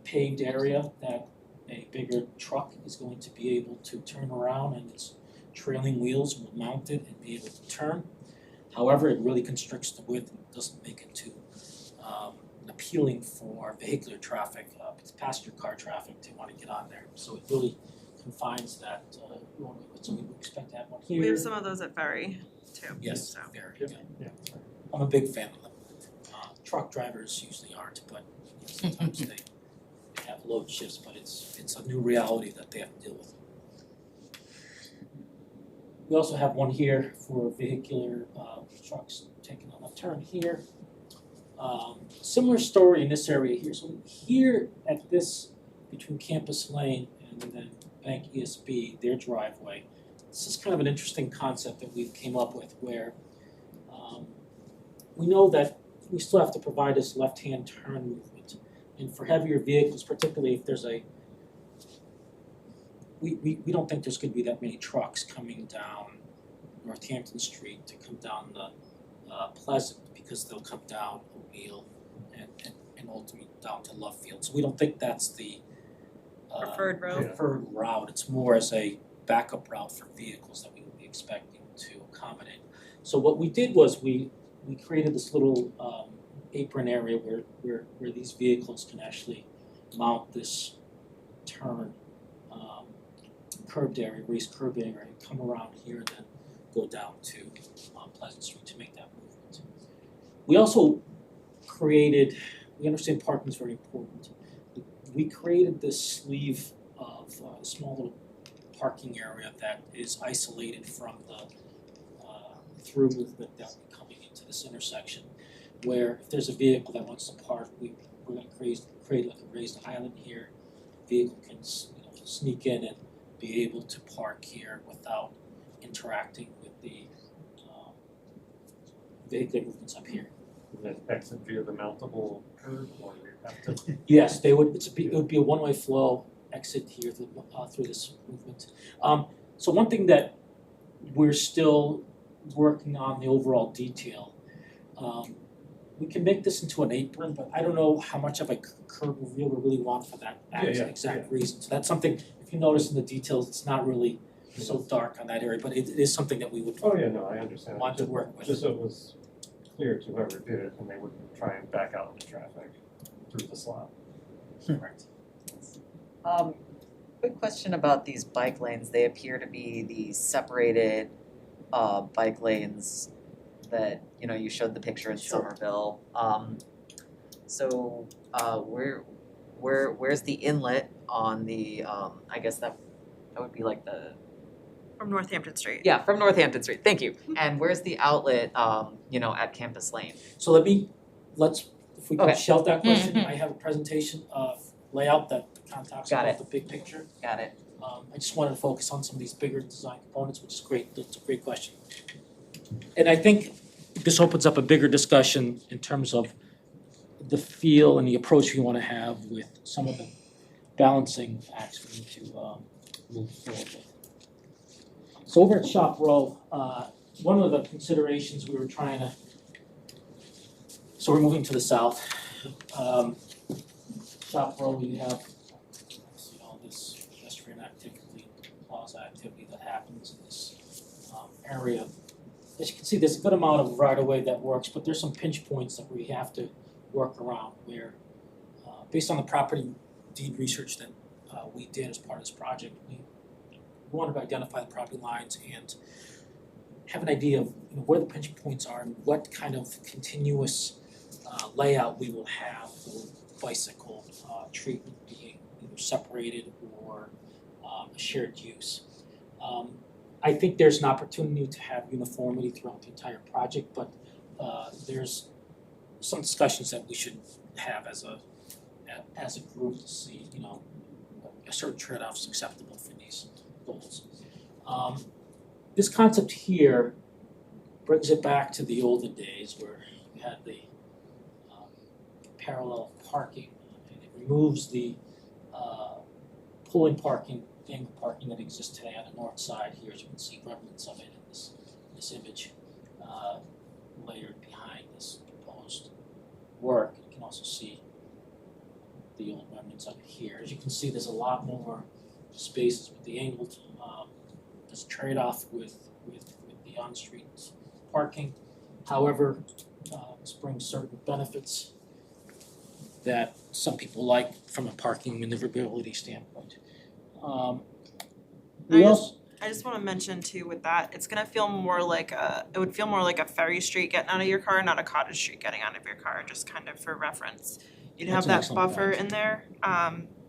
paved area that a bigger truck is going to be able to turn around, and its trailing wheels will mount it and be able to turn. However, it really constricts the width and doesn't make it too appealing for vehicular traffic, passenger car traffic to want to get on there. So it really confines that. So we would expect to have one here.
We have some of those at Ferry too.
Yes,
So.
very good. I'm a big fan of them. Truck drivers usually aren't, but sometimes they have load shifts, but it's a new reality that they have to deal with. We also have one here for vehicular trucks taking a left turn here. Similar story in this area here. So here at this, between Campus Lane and then Bank ESB, their driveway, this is kind of an interesting concept that we've came up with where we know that we still have to provide this left-hand turn movement. And for heavier vehicles, particularly if there's we don't think there's gonna be that many trucks coming down Northampton Street to come down the Pleasant, because they'll come down O'Neill and ultimately down to Love Field. So we don't think that's the
Preferred route.
preferred route. It's more as a backup route for vehicles that we would be expecting to accommodate. So what we did was we created this little apron area where these vehicles can actually mount this turn curved area, raised curved area, and come around here and then go down to Pleasant Street to make that movement. We also created, we understand parking is very important. We created this sleeve of a small little parking area that is isolated from the through movement that will be coming into this intersection, where if there's a vehicle that wants to park, we're going to create like a raised island here. Vehicle can sneak in and be able to park here without interacting with the vehicular movements up here.
Then exit via the mountable curb, or you have to?
Yes, they would. It would be a one-way flow exit here through this movement. So one thing that we're still working on the overall detail. We can make this into an apron, but I don't know how much of a curb reveal we really want for that exact reason. So that's something. If you notice in the details, it's not really so dark on that area, but it is something that we would.
Oh yeah, no, I understand.
Want to work with.
Just so it was clear to whoever did it, and they wouldn't try and back out into traffic through the slot.
Correct.
Quick question about these bike lanes. They appear to be the separated bike lanes that, you know, you showed the picture in Somerville. So where's the inlet on the I guess that would be like the
From Northampton Street.
yeah, from Northampton Street. Thank you. And where's the outlet you know, at Campus Lane?
So let's if we can
Okay.
shelve that question. I have a presentation layout that talks
Got
about
it.
the big picture.
Got it.
I just wanted to focus on some of these bigger design components, which is great. That's a great question. And I think this opens up a bigger discussion in terms of the feel and the approach we want to have with some of the balancing acts we need to move forward with. So over at Shop Row, one of the considerations we were trying to, so we're moving to the south. Shop Row, we have all this pedestrian activity, plaza activity that happens in this area. As you can see, there's a good amount of right-of-way that works, but there's some pinch points that we have to work around where, based on the property deed research that we did as part of this project, we wanted to identify the property lines and have an idea of where the pinch points are and what kind of continuous layout we will have for bicycle treatment being either separated or shared use. I think there's an opportunity to have uniformity throughout the entire project, but there's some discussions that we should have as a group to see, a certain trade-offs acceptable for these goals. This concept here brings it back to the olden days where we had the parallel parking. And it removes the pulling parking, angle parking that exists today on the north side here, as you can see remnants of it in this image layered behind this proposed work. You can also see the old remnants of it here. As you can see, there's a lot more spaces with the angled. There's a trade-off with the on-street parking. However, this brings certain benefits that some people like from a parking maneuverability standpoint.
I just wanna mention too with that, it's gonna feel more like it would feel more like a Ferry Street getting out of your car, not a Cottage Street getting out of your car, just kind of for reference. You'd have
That's an
that
excellent
buffer
point.
in there,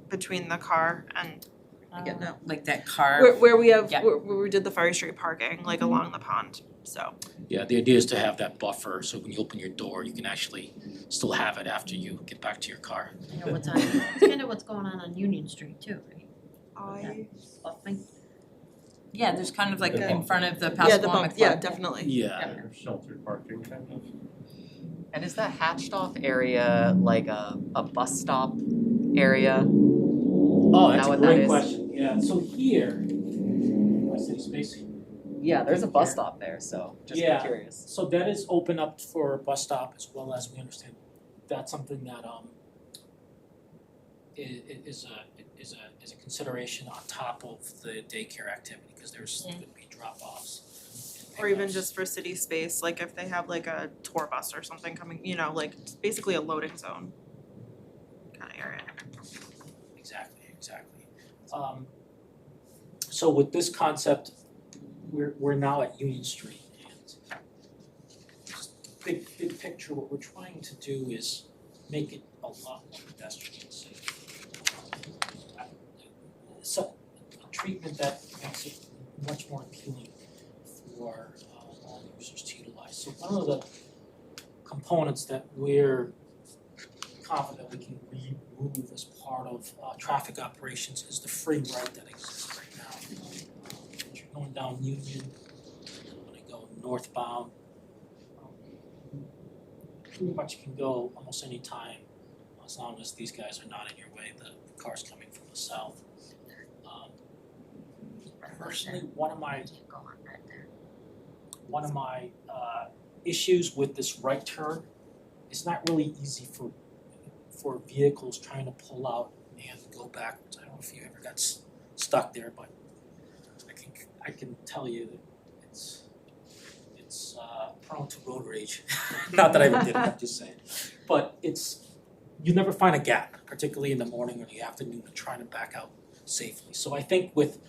between the car and, again, no.
Like that car.
Where we have,
Yeah.
where we did the Ferry Street parking, like along the pond, so.
Yeah, the idea is to have that buffer, so when you open your door, you can actually still have it after you get back to your car.
I know what's on, it's kind of what's going on Union Street too, right? Buffing.
Yeah, there's kind of like
The
in
bump.
front of the
Yeah, the
Pascal
bump, yeah,
McFlurry.
definitely.
Yeah,
Sheltered parking kind of.
And is that hatched off area like a bus stop area?
oh, that's
Now
a
what that
great
is?
question, yeah, so here, my city space,
Yeah, there's a bus stop there, so just
Yeah.
curious.
so that is open up for a bus stop as well as we understand. That's something that is a consideration on top of the daycare activity, because there's
Mm.
gonna be drop-offs. and
Or even
pickups.
just for city space, like if they have like a tour bus or something coming, like basically a loading zone kind of area.
Exactly. So with this concept, we're now at Union Street, and just big picture, what we're trying to do is make it a lot more pedestrian safe. So a treatment that makes it much more appealing for all users to utilize. So one of the components that we're confident we can remove as part of traffic operations is the free right that exists right now. If you're going down Union, and when I go northbound, pretty much can go almost any time, as long as these guys are not in your way, the cars coming from the south. Personally, one of my issues with this right turn, it's not really easy for vehicles trying to pull out and go backwards. I don't know if you ever got stuck there, but I can tell you that it's prone to road rage. Not that I ever did it, I'm just saying. But you never find a gap, particularly in the morning or the afternoon, and trying to back out safely. So I think with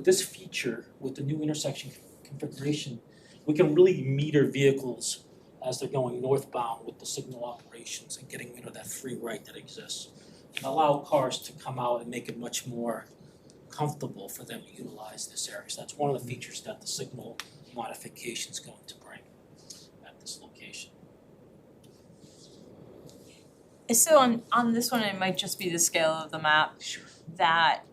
this feature, with the new intersection configuration, we can really meter vehicles as they're going northbound with the signal operations and getting rid of that free right that exists. And allow cars to come out and make it much more comfortable for them to utilize this area. So that's one of the features that the signal modification is going to bring at this location.
So on this one, it might just be the scale of the map.
Sure.
That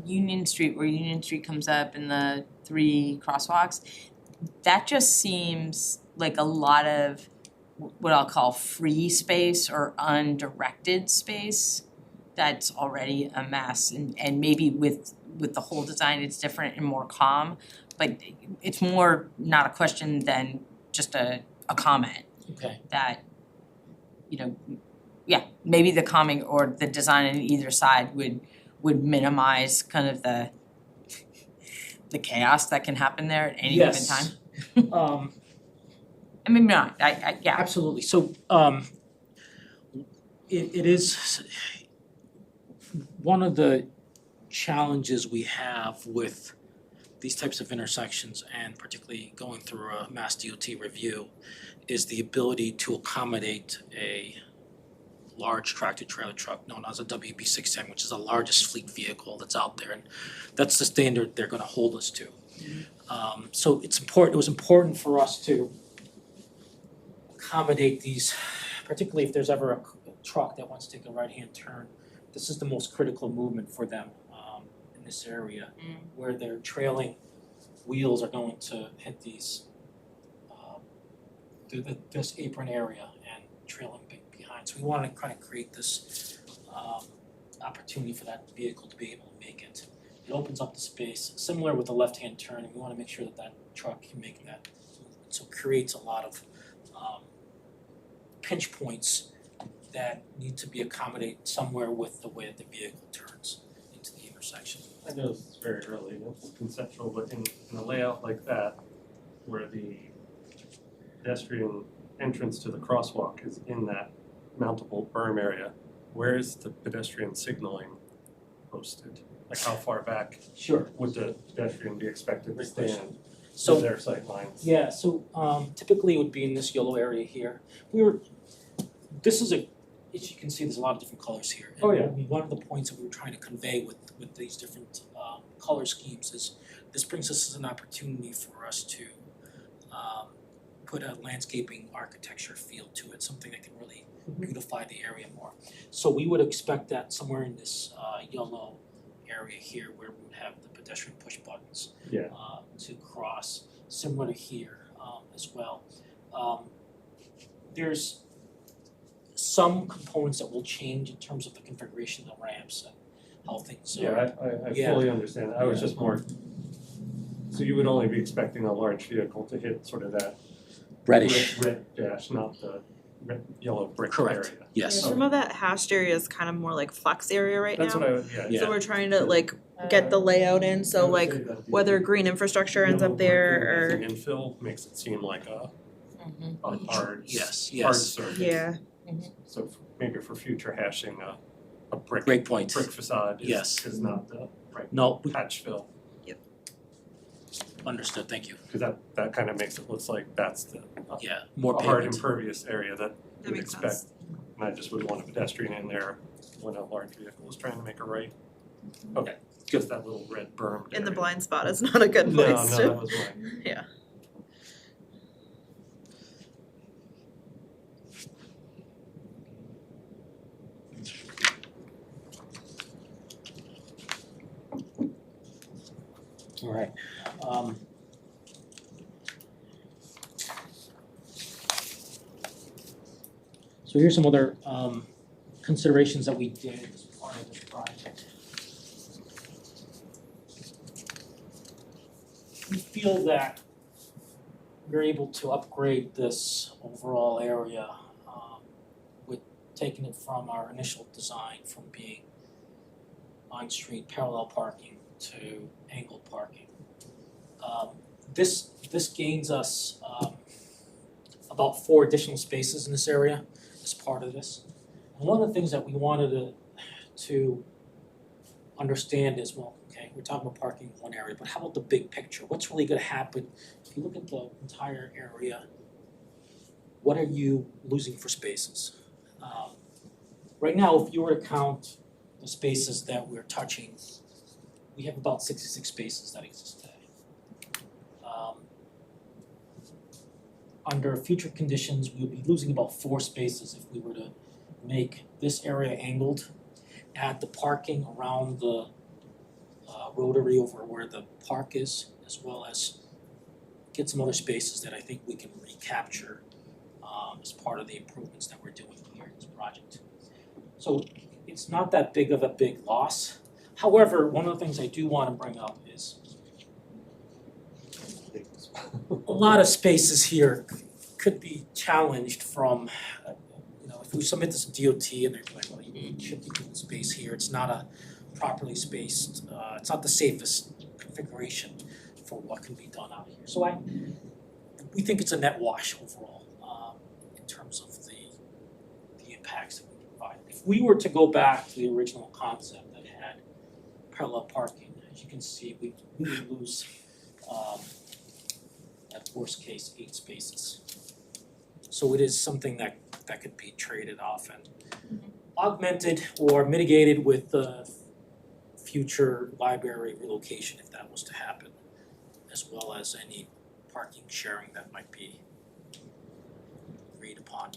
Union Street, where Union Street comes up and the 3 crosswalks, that just seems like a lot of what I'll call free space or undirected space that's already a mess, and maybe with the whole design it's different and more calm, but it's more not a question than just a comment
Okay.
that, maybe the calming or the design on either side would minimize kind of the chaos that can happen there at any given time. I mean, not, yeah.
Absolutely. So it is one of the challenges we have with these types of intersections, and particularly going through a Mass DOT review, is the ability to accommodate a large tractor trailer truck known as a WB 610, which is the largest fleet vehicle that's out there, and that's the standard they're gonna hold us to. So it was important for us to accommodate these, particularly if there's ever a truck that wants to take a right-hand turn. This is the most critical movement for them in this area, where their trailing wheels are going to hit these this apron area and trailing behind. So we want to kind of create this opportunity for that vehicle to be able to make it. It opens up the space, similar with the left-hand turn, and we want to make sure that that truck can make that movement. So it creates a lot of pinch points that need to be accommodated somewhere with the way that the vehicle turns into the intersection.
I know it's very early, it's conceptual, but in a layout like that, where the pedestrian entrance to the crosswalk is in that mountable berm area, where is the pedestrian signaling posted? Like how far back
Sure.
would the pedestrian be expected to stand
So
to their sight lines?
yeah, so typically it would be in this yellow area here. As you can see, there's a lot of different colors here.
Oh, yeah.
And one of the points that we were trying to convey with these different color schemes is this brings us as an opportunity for us to put a landscaping architecture feel to it, something that can really beautify the area more. So we would expect that somewhere in this yellow area here where we would have the pedestrian push buttons
Yeah.
to cross, similar to here as well. There's some components that will change in terms of the configuration of the ramps and how things are.
I
Yeah.
fully understand. I was just more, so you would only be expecting a large vehicle to hit sort of that
Reddish.
red dash, not the yellow brick
Correct.
area.
Yes.
Some of that hashed area is kind of more like flex area right
That's
now.
what I would, yeah.
So we're trying to like get the layout in,
I
so
would
like
say that the
whether green infrastructure ends
yellow
up there
brick
or,
as an infill makes it seem like a hard,
Yes,
hard
yes.
surface.
yeah.
So maybe for future hashing, a brick
Great point.
facade
Yes.
is not the right
No,
patch fill.
understood, thank you.
Because that kind of makes it look like that's the
Yeah, more
a hard
pavement.
impervious area that
That
you'd
makes
expect.
sense.
And I just wouldn't want a pedestrian in there when a large vehicle is trying to make a right. Okay, just that little red berm
In the
area.
blind spot is not a good
No,
place
no,
to.
that was mine.
Yeah.
All right. So here's some other considerations that we did as part of this project. We feel that we're able to upgrade this overall area with taking it from our initial design from being on-street parallel parking to angled parking. This gains us about 4 additional spaces in this area as part of this. And one of the things that we wanted to understand is, well, okay, we're talking about parking in one area, but how about the big picture? What's really gonna happen if you look at the entire area? What are you losing for spaces? Right now, if you were to count the spaces that we're touching, we have about 66 spaces that exist today. Under future conditions, we'll be losing about 4 spaces if we were to make this area angled, add the parking around the rotary over where the park is, as well as get some other spaces that I think we can recapture as part of the improvements that we're doing here in this project. So it's not that big of a big loss. However, one of the things I do want to bring up is a lot of spaces here could be challenged from, if we submit this to DOT and they're like, well, you should be doing space here, it's not a properly spaced, it's not the safest configuration for what can be done out here. So we think it's a net wash overall, in terms of the impacts that we can provide. If we were to go back to the original concept that had parallel parking, as you can see, we would lose, at worst case, 8 spaces. So it is something that that could be traded off and augmented or mitigated with the future library relocation if that was to happen, as well as any parking sharing that might be agreed upon.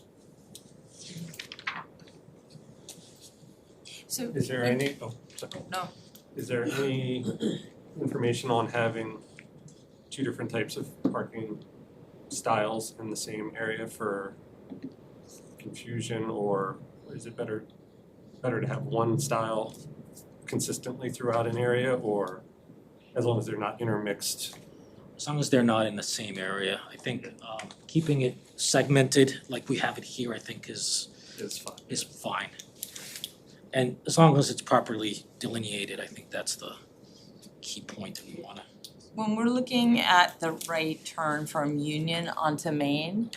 So,
Is there any, sorry.
no,
Is there any information on having two different types of parking styles in the same area for confusion, or is it better to have one style consistently throughout an area, or as long as they're not intermixed?
As long as they're not in the same area, I think keeping it segmented like we have it here, I think is fine. And as long as it's properly delineated, I think that's the key point that we wanna.
when we're looking at the right turn from Union onto Main,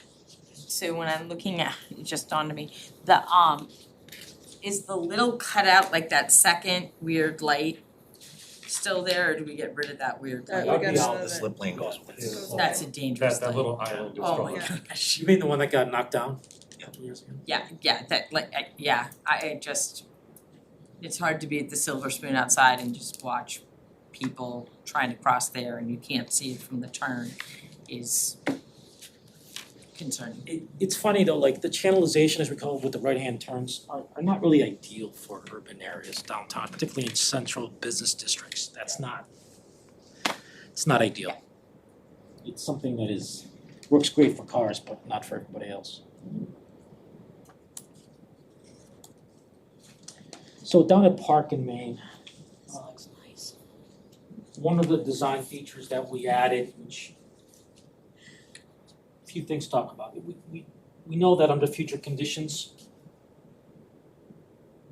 so when I'm looking at, it just dawned on me, the is the little cutout, like that second weird light still there, or do we get rid of that weird light?
we got
All
rid
the
of it.
slip lane goes with it.
That's a dangerous
That
light.
little island is
Oh
gone.
my gosh.
You mean the one that got knocked down a couple years ago?
Yeah, that like, I just, it's hard to be at the Silver Spoon outside and just watch people trying to cross there and you can't see it from the turn is concerning.
It's funny though, like the channelization, as we call it, with the right-hand turns are not really ideal for urban areas downtown, particularly in central business districts. It's not ideal. It's something that works great for cars, but not for everybody else. So down at Park and Main, one of the design features that we added, which a few things to talk about. We know that under future conditions,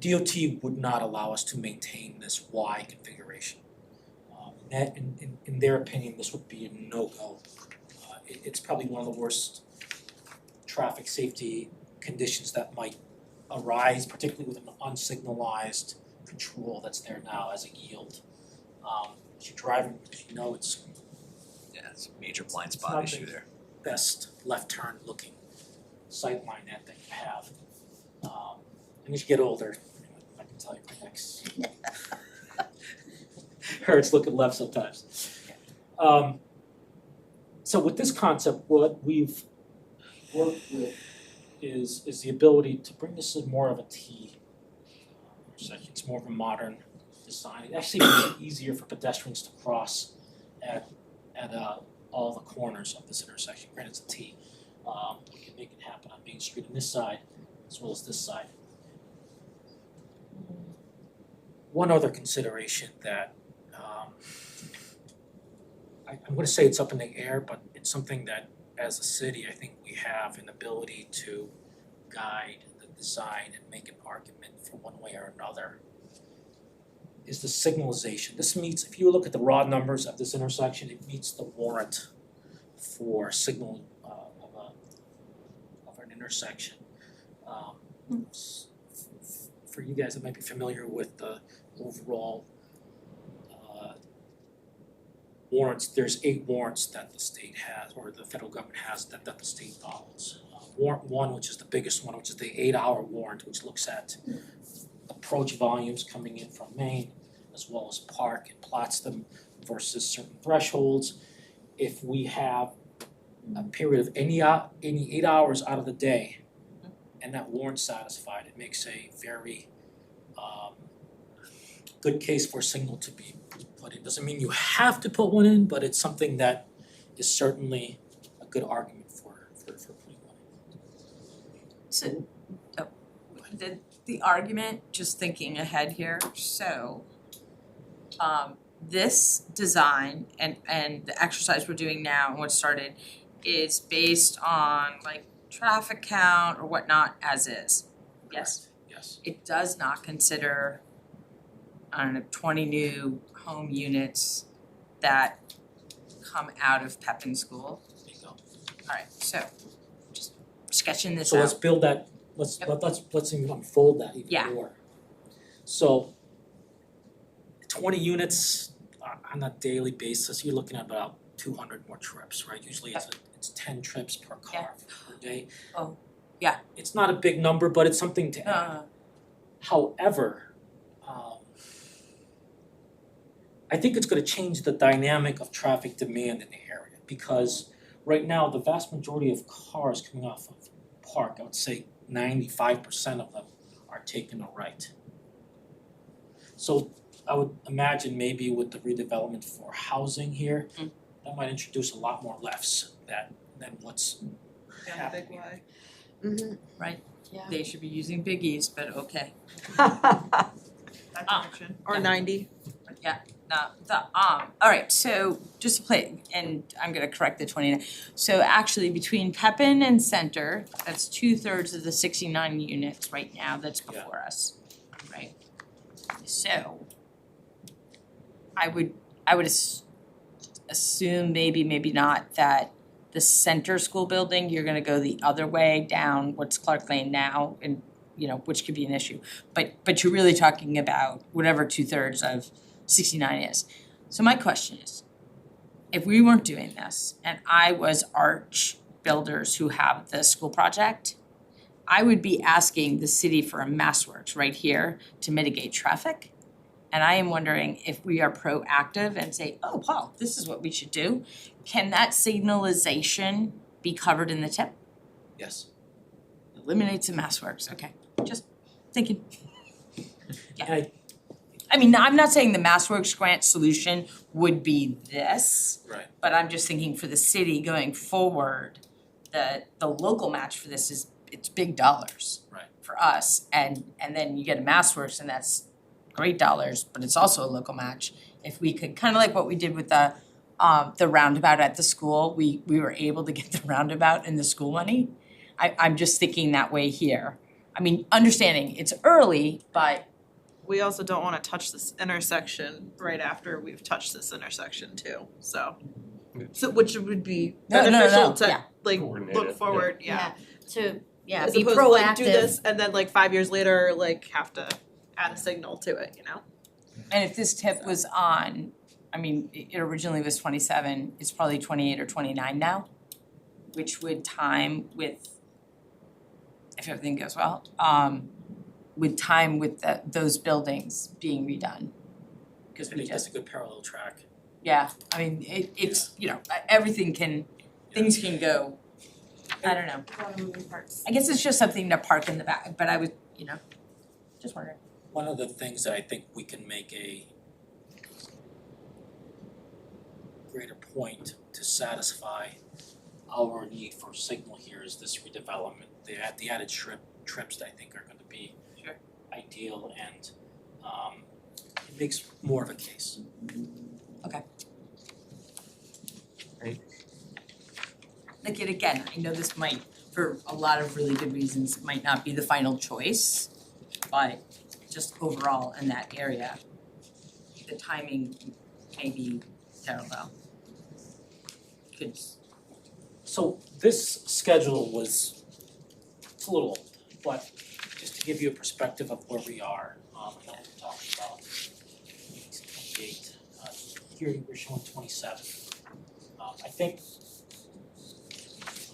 DOT would not allow us to maintain this Y configuration. In their opinion, this would be a no-go. It's probably one of the worst traffic safety conditions that might arise, particularly with an unsignalized control that's there now as a yield. As you're driving, you know it's
It's a major blind
It's
spot
not
issue
the-
there.
best left turn looking sight line that you have. And as you get older, I can tell you my neck's hurts looking left sometimes. So with this concept, what we've worked with is the ability to bring this as more of a T intersection. It's more of a modern design. It actually makes it easier for pedestrians to cross at all the corners of this intersection. Granted, it's a T. We can make it happen on Main Street on this side as well as this side. One other consideration that I'm going to say it's up in the air, but it's something that as a city, I think we have an ability to guide the design and make an argument for one way or another, is the signalization. This meets, if you look at the raw numbers of this intersection, it meets the warrant for signal of an intersection. For you guys that might be familiar with the overall warrants, there's 8 warrants that the state has, or the federal government has, that the state follows. Warrant 1, which is the biggest one, which is the 8-hour warrant, which looks at approach volumes coming in from Maine, as well as Park, and plots them versus certain thresholds. If we have a period of any 8 hours out of the day, and that warrant's satisfied, it makes a very good case for a signal to be put in. Doesn't mean you have to put one in, but it's something that is certainly a good argument for putting one in.
So, the argument, just thinking ahead here, so this design and the exercise we're doing now and what started is based on like traffic count or whatnot as is. Yes.
Yes.
It does not consider, I don't know, 20 new home units that come out of Pepin School.
There you go.
Alright, so just sketching this
So let's
out.
build that, let's even unfold that even
Yeah.
more. So 20 units on a daily basis, you're looking at about 200 more trips, right? Usually it's 10 trips per car per day.
Oh. Yeah.
It's not a big number, but it's something to add. However, I think it's gonna change the dynamic of traffic demand in the area, because right now, the vast majority of cars coming off of Park, I would say 95% of them are taking a right. So I would imagine maybe with the redevelopment for housing here, that might introduce a lot more lefts than what's happening.
Yeah.
They should be using biggies, but okay.
That direction. Or
yeah.
90.
Alright, so just to play, and I'm gonna correct the 29. So actually between Pepin and Center, that's 2/3 of the 69 units right now that's before us, right? So I would assume maybe not that the Center school building, you're gonna go the other way down what's Clark Lane now, and which could be an issue. But you're really talking about whatever 2/3 of 69 is. So my question is, if we weren't doing this and I was Arch Builders who have the school project, I would be asking the city for a MassWorks right here to mitigate traffic. And I am wondering if we are proactive and say, oh, Paul, this is what we should do. Can that signalization be covered in the tip?
Yes.
Eliminates the MassWorks, okay, just thinking.
And
I mean, I'm not saying the MassWorks grant solution would be this.
Right.
But I'm just thinking for the city going forward, the local match for this it's big dollars.
Right.
For us, and then you get a MassWorks and that's great dollars, but it's also a local match. If we could, kind of like what we did with the roundabout at the school, we were able to get the roundabout and the school money. I'm just thinking that way here. I mean, understanding it's early, but
We also don't wanna touch this intersection right after we've touched this intersection too, so which would be
No,
beneficial
yeah.
to like
Coordinate
look
it,
forward, yeah.
To,
As
be
opposed to like do
proactive.
this and then like 5 years later, like have to add a signal to it,
and if this tip was on, I mean, it originally was 27, it's probably 28 or 29 now, which would time with, if everything goes well, would time with those buildings being redone. Cause
I
we
think that's
just,
a good parallel track.
yeah, I mean, it's, everything things can go, I don't know.
A lot of moving parts.
I guess it's just something to park in the back, but I was, just wondering.
One of the things that I think we can make a greater point to satisfy our need for signal here is this redevelopment. The added trips that I think are gonna be ideal, and it makes more of a case.
Like, and again, I know this might, for a lot of really good reasons, might not be the final choice, but just overall in that area, the timing may be terrible. Could,
So this schedule was, it's a little old, but just to give you a perspective of where we are, I know we're talking about 28, here we're showing 27. I think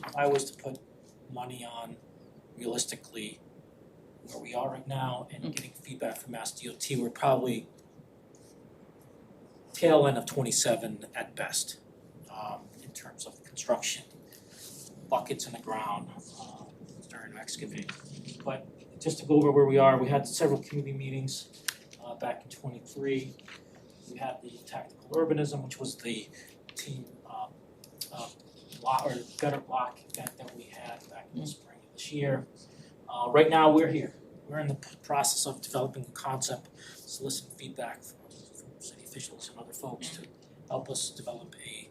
if I was to put money on realistically where we are right now and getting feedback from Mass DOT, we're probably tail end of 27 at best, in terms of construction, buckets in the ground, starting to excavate. But just to go over where we are, we had several community meetings back in 23. We had the tactical urbanism, which was the team block or gutter block event that we had back in the spring of this year. Right now, we're here. We're in the process of developing a concept, soliciting feedback from city officials and other folks to help us develop a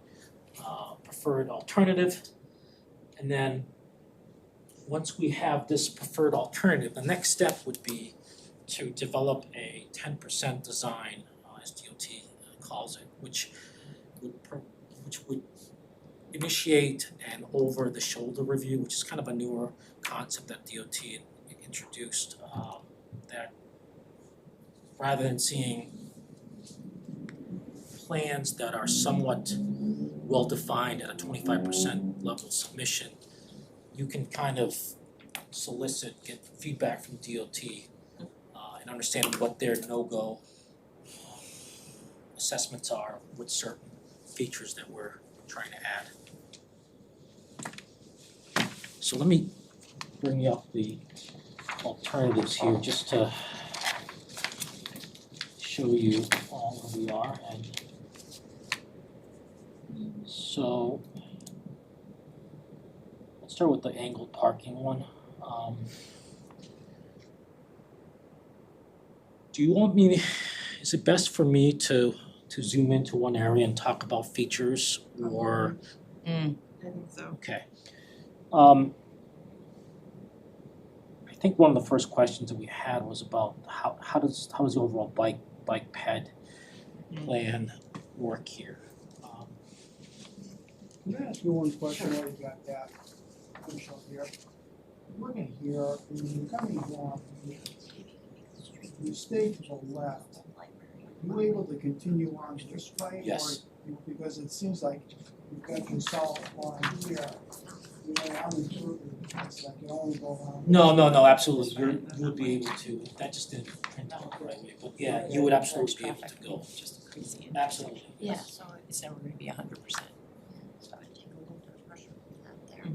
preferred alternative. And then once we have this preferred alternative, the next step would be to develop a 10% design, as DOT calls it, which would initiate an over-the-shoulder review, which is kind of a newer concept that DOT introduced, that rather than seeing plans that are somewhat well-defined at a 25% level submission, you can kind of solicit, get feedback from DOT, and understand what their no-go assessments are with certain features that we're trying to add. So let me bring up the alternatives here just to show you all where we are. And so let's start with the angled parking one. Do you want me, is it best for me to zoom into one area and talk about features, or?
I think so.
Okay. I think one of the first questions that we had was about how does the overall bike ped plan work here?
Can I ask you one question while you got that? Finish up here. Looking here, and you're coming down here, you stay to the left. Are you able to continue on this way?
Yes.
Or, because it seems like you've got your solid line here. You know, I'm interpreting this, I can only go around.
No, absolutely, you would be able to, that just didn't print out the right way, but yeah, you would absolutely be able to go,
Just crazy.
absolutely.
Yeah.
So it's never gonna be 100%.
So I take a little bit of pressure from that there.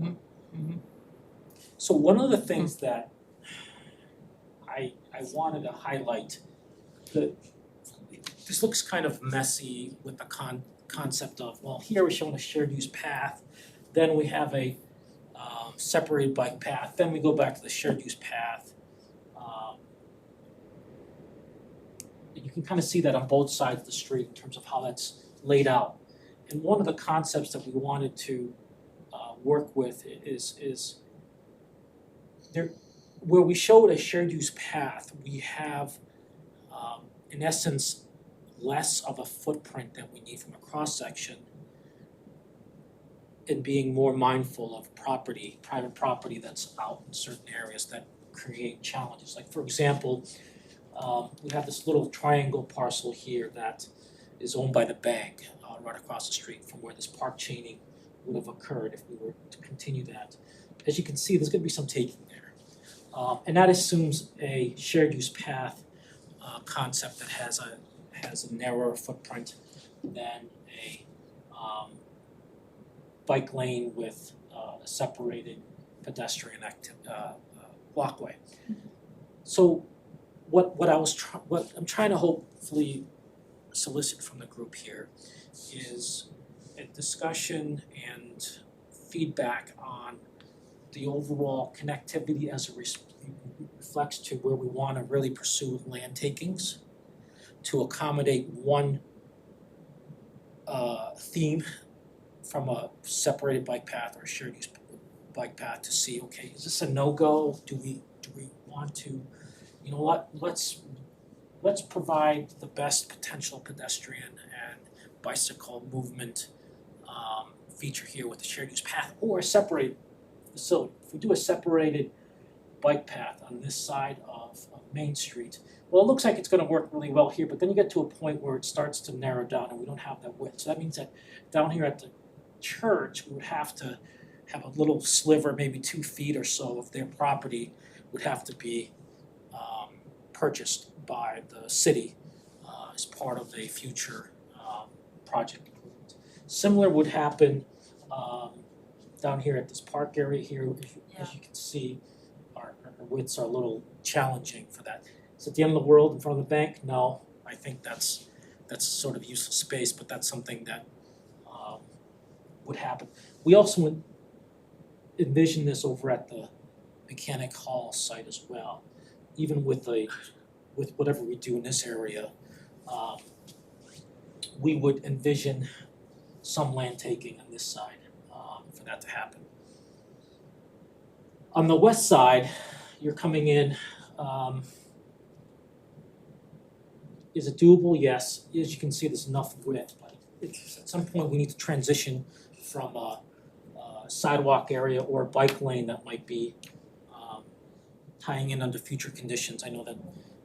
Mhm.
So one of the things that I wanted to highlight, that this looks kind of messy with the concept of, well, here we're showing a shared use path, then we have a separated bike path, then we go back to the shared use path. You can kind of see that on both sides of the street in terms of how that's laid out. And one of the concepts that we wanted to work with is there, where we showed a shared use path, we have in essence less of a footprint that we need from a cross section, and being more mindful of private property that's out in certain areas that create challenges. Like for example, we have this little triangle parcel here that is owned by the bank right across the street from where this park chaining would have occurred if we were to continue that. As you can see, there's gonna be some taking there. And that assumes a shared use path concept that has a narrower footprint than a bike lane with a separated pedestrian walkway. So what I'm trying to hopefully solicit from the group here is a discussion and feedback on the overall connectivity as it reflects to where we want to really pursue land takings to accommodate one theme from a separated bike path or a shared use bike path to see, okay, is this a no-go? Do we want to, you know what, let's provide the best potential pedestrian and bicycle movement feature here with the shared use path or a separated facility. If we do a separated bike path on this side of Main Street, well, it looks like it's gonna work really well here, but then you get to a point where it starts to narrow down and we don't have that width. So that means that down here at the church, we would have to have a little sliver, maybe 2 feet or so of their property would have to be purchased by the city as part of a future project improvement. Similar would happen down here at this park area here. As you can see, our widths are a little challenging for that. Is it the end of the world in front of the bank? No, I think that's sort of useless space, but that's something that would happen. We also would envision this over at the Mechanic Hall site as well. Even with whatever we do in this area, we would envision some land taking on this side for that to happen. On the west side, you're coming in, is it doable? Yes. As you can see, there's enough width, but at some point we need to transition from a sidewalk area or a bike lane that might be tying in under future conditions. I know that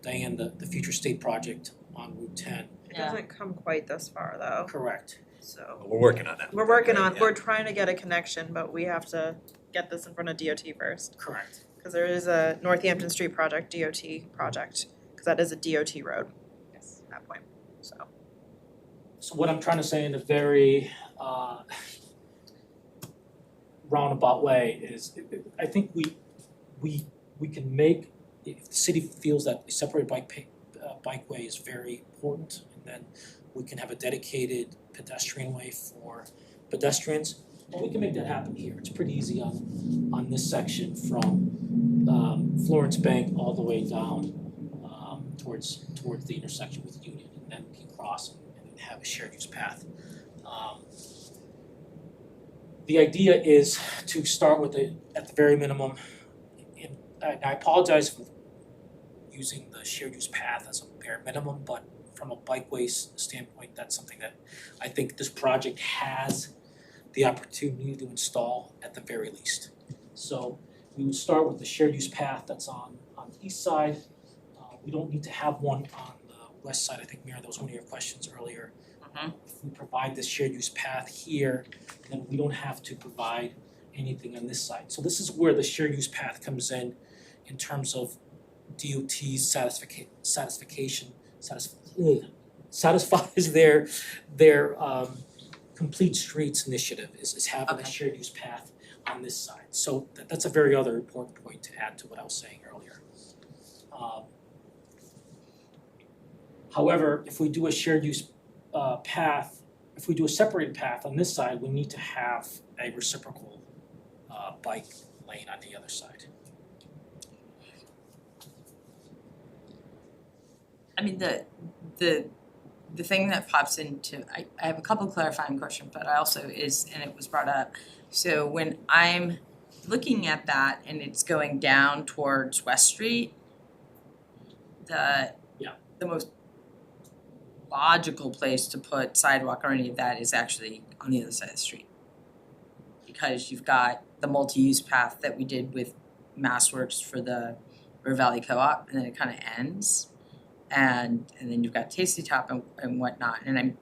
Diane, the future state project on Route 10.
It doesn't come quite this far though,
Correct.
so.
We're working on that.
We're trying to get a connection, but we have to get this in front of DOT first.
Correct.
Cause there is a Northampton Street project, DOT project, cause that is a DOT road
Yes.
at that point, so.
So what I'm trying to say in a very roundabout way is, I think we can make, if the city feels that a separated bikeway is very important, and then we can have a dedicated pedestrian way for pedestrians, well, we can make that happen here. It's pretty easy on this section from Florence Bank all the way down towards the intersection with Union, and then we can cross and have a shared use path. The idea is to start with at the very minimum, and I apologize for using the shared use path as a bare minimum, but from a bikeway standpoint, that's something that I think this project has the opportunity to install at the very least. So we would start with the shared use path that's on the east side. We don't need to have one on the west side. I think, Mira, that was one of your questions earlier. If we provide this shared use path here, then we don't have to provide anything on this side. So this is where the shared use path comes in terms of DOT's satisfies their complete streets initiative is having a shared use path on this side. So that's a very other important point to add to what I was saying earlier. However, if we do a shared use path, if we do a separated path on this side, we need to have a reciprocal bike lane on the other side.
I mean, the thing that pops into, I have a couple clarifying questions, but I also and it was brought up. So when I'm looking at that and it's going down towards West Street, the most logical place to put sidewalk or any of that is actually on the other side of the street. Because you've got the multi-use path that we did with MassWorks for the River Valley Co-op, and then it kind of ends. And then you've got Tasty Top and whatnot, and I'm,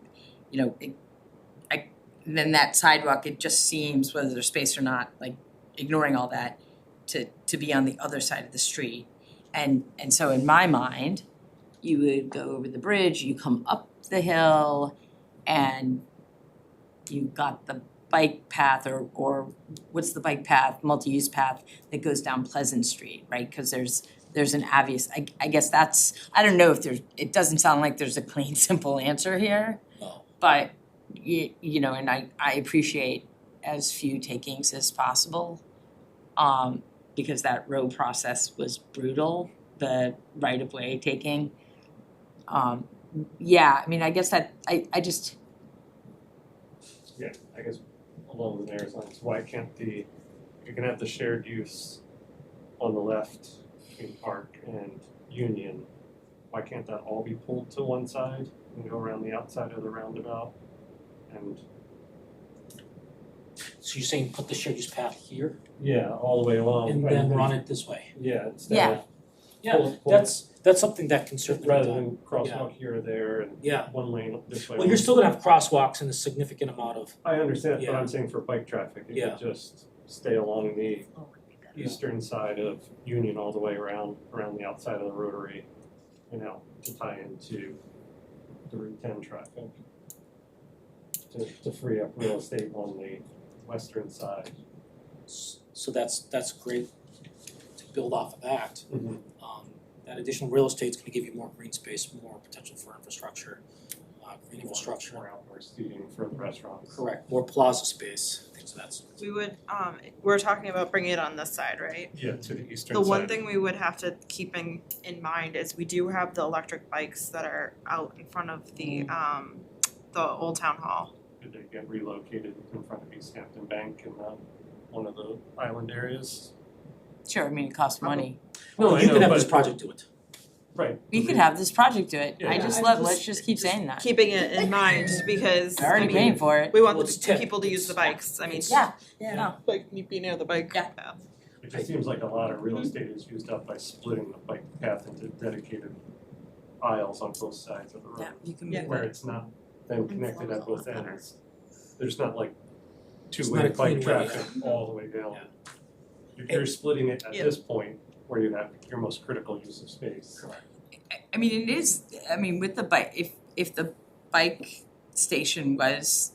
then that sidewalk, it just seems, whether there's space or not, like ignoring all that, to be on the other side of the street. And so in my mind, you would go over the bridge, you come up the hill, and you've got the bike path or what's the bike path, multi-use path that goes down Pleasant Street, right? Because there's an obvious, I guess that's, I don't know if it doesn't sound like there's a clean, simple answer here.
No.
But, and I appreciate as few takings as possible, because that road process was brutal, the right-of-way taking. I mean, I guess that, I just.
Yeah, I guess along the mayor's lines, why can't you can have the shared use on the left between Park and Union, why can't that all be pulled to one side and go around the outside of the roundabout? And
So you're saying put the shared use path here
yeah, all the way along.
and then run it this way?
Yeah, instead of
Yeah, that's something that can certainly be
rather
done.
than crosswalk here or there and
Yeah.
one lane this way.
Well, you're still gonna have crosswalks and a significant amount of,
I understand, but
Yeah.
I'm saying for bike traffic, it
Yeah.
could just stay along the
Yeah.
eastern side of Union all the way around the outside of the rotary, to tie into the Route 10 traffic. To free up real estate on the western side.
so that's great to build off of that.
Mm-hmm.
That additional real estate's gonna give you more green space, more potential for infrastructure, green infrastructure.
More outdoor seating for the restaurants.
Correct, more plaza space, things of that sort.
We would, we're talking about bringing it on this side, right?
Yeah, to the eastern
The
side.
one thing we would have to keep in mind is we do have the electric bikes that are out in front of the Old Town Hall.
Did they get relocated in front of Easthampton Bank in one of the island areas?
Sure, I mean, it costs money.
No, I
You
know,
can have
but-
this project do it.
Right.
We could have this project do it.
Yeah.
Let's just keep saying that.
Keeping it in mind because
They're already paying for it.
we want
Well, it's
the
tip.
people to use the bikes. I mean,
Yeah,
like be near the bike
Yeah.
path.
It just seems like a lot of real estate is used up by splitting the bike path into dedicated aisles on both sides of the road.
yeah, you can
Yeah.
move
Where
it.
it's not then connected at both
Inflow's a lot
ends. There's not like
It's
two-way
not a clean
bike
way,
traffic all the way down.
Yeah.
You're splitting it at
Yeah.
this point where you have your most critical use of space.
I mean, it is, I mean, with the bike, if the bike station was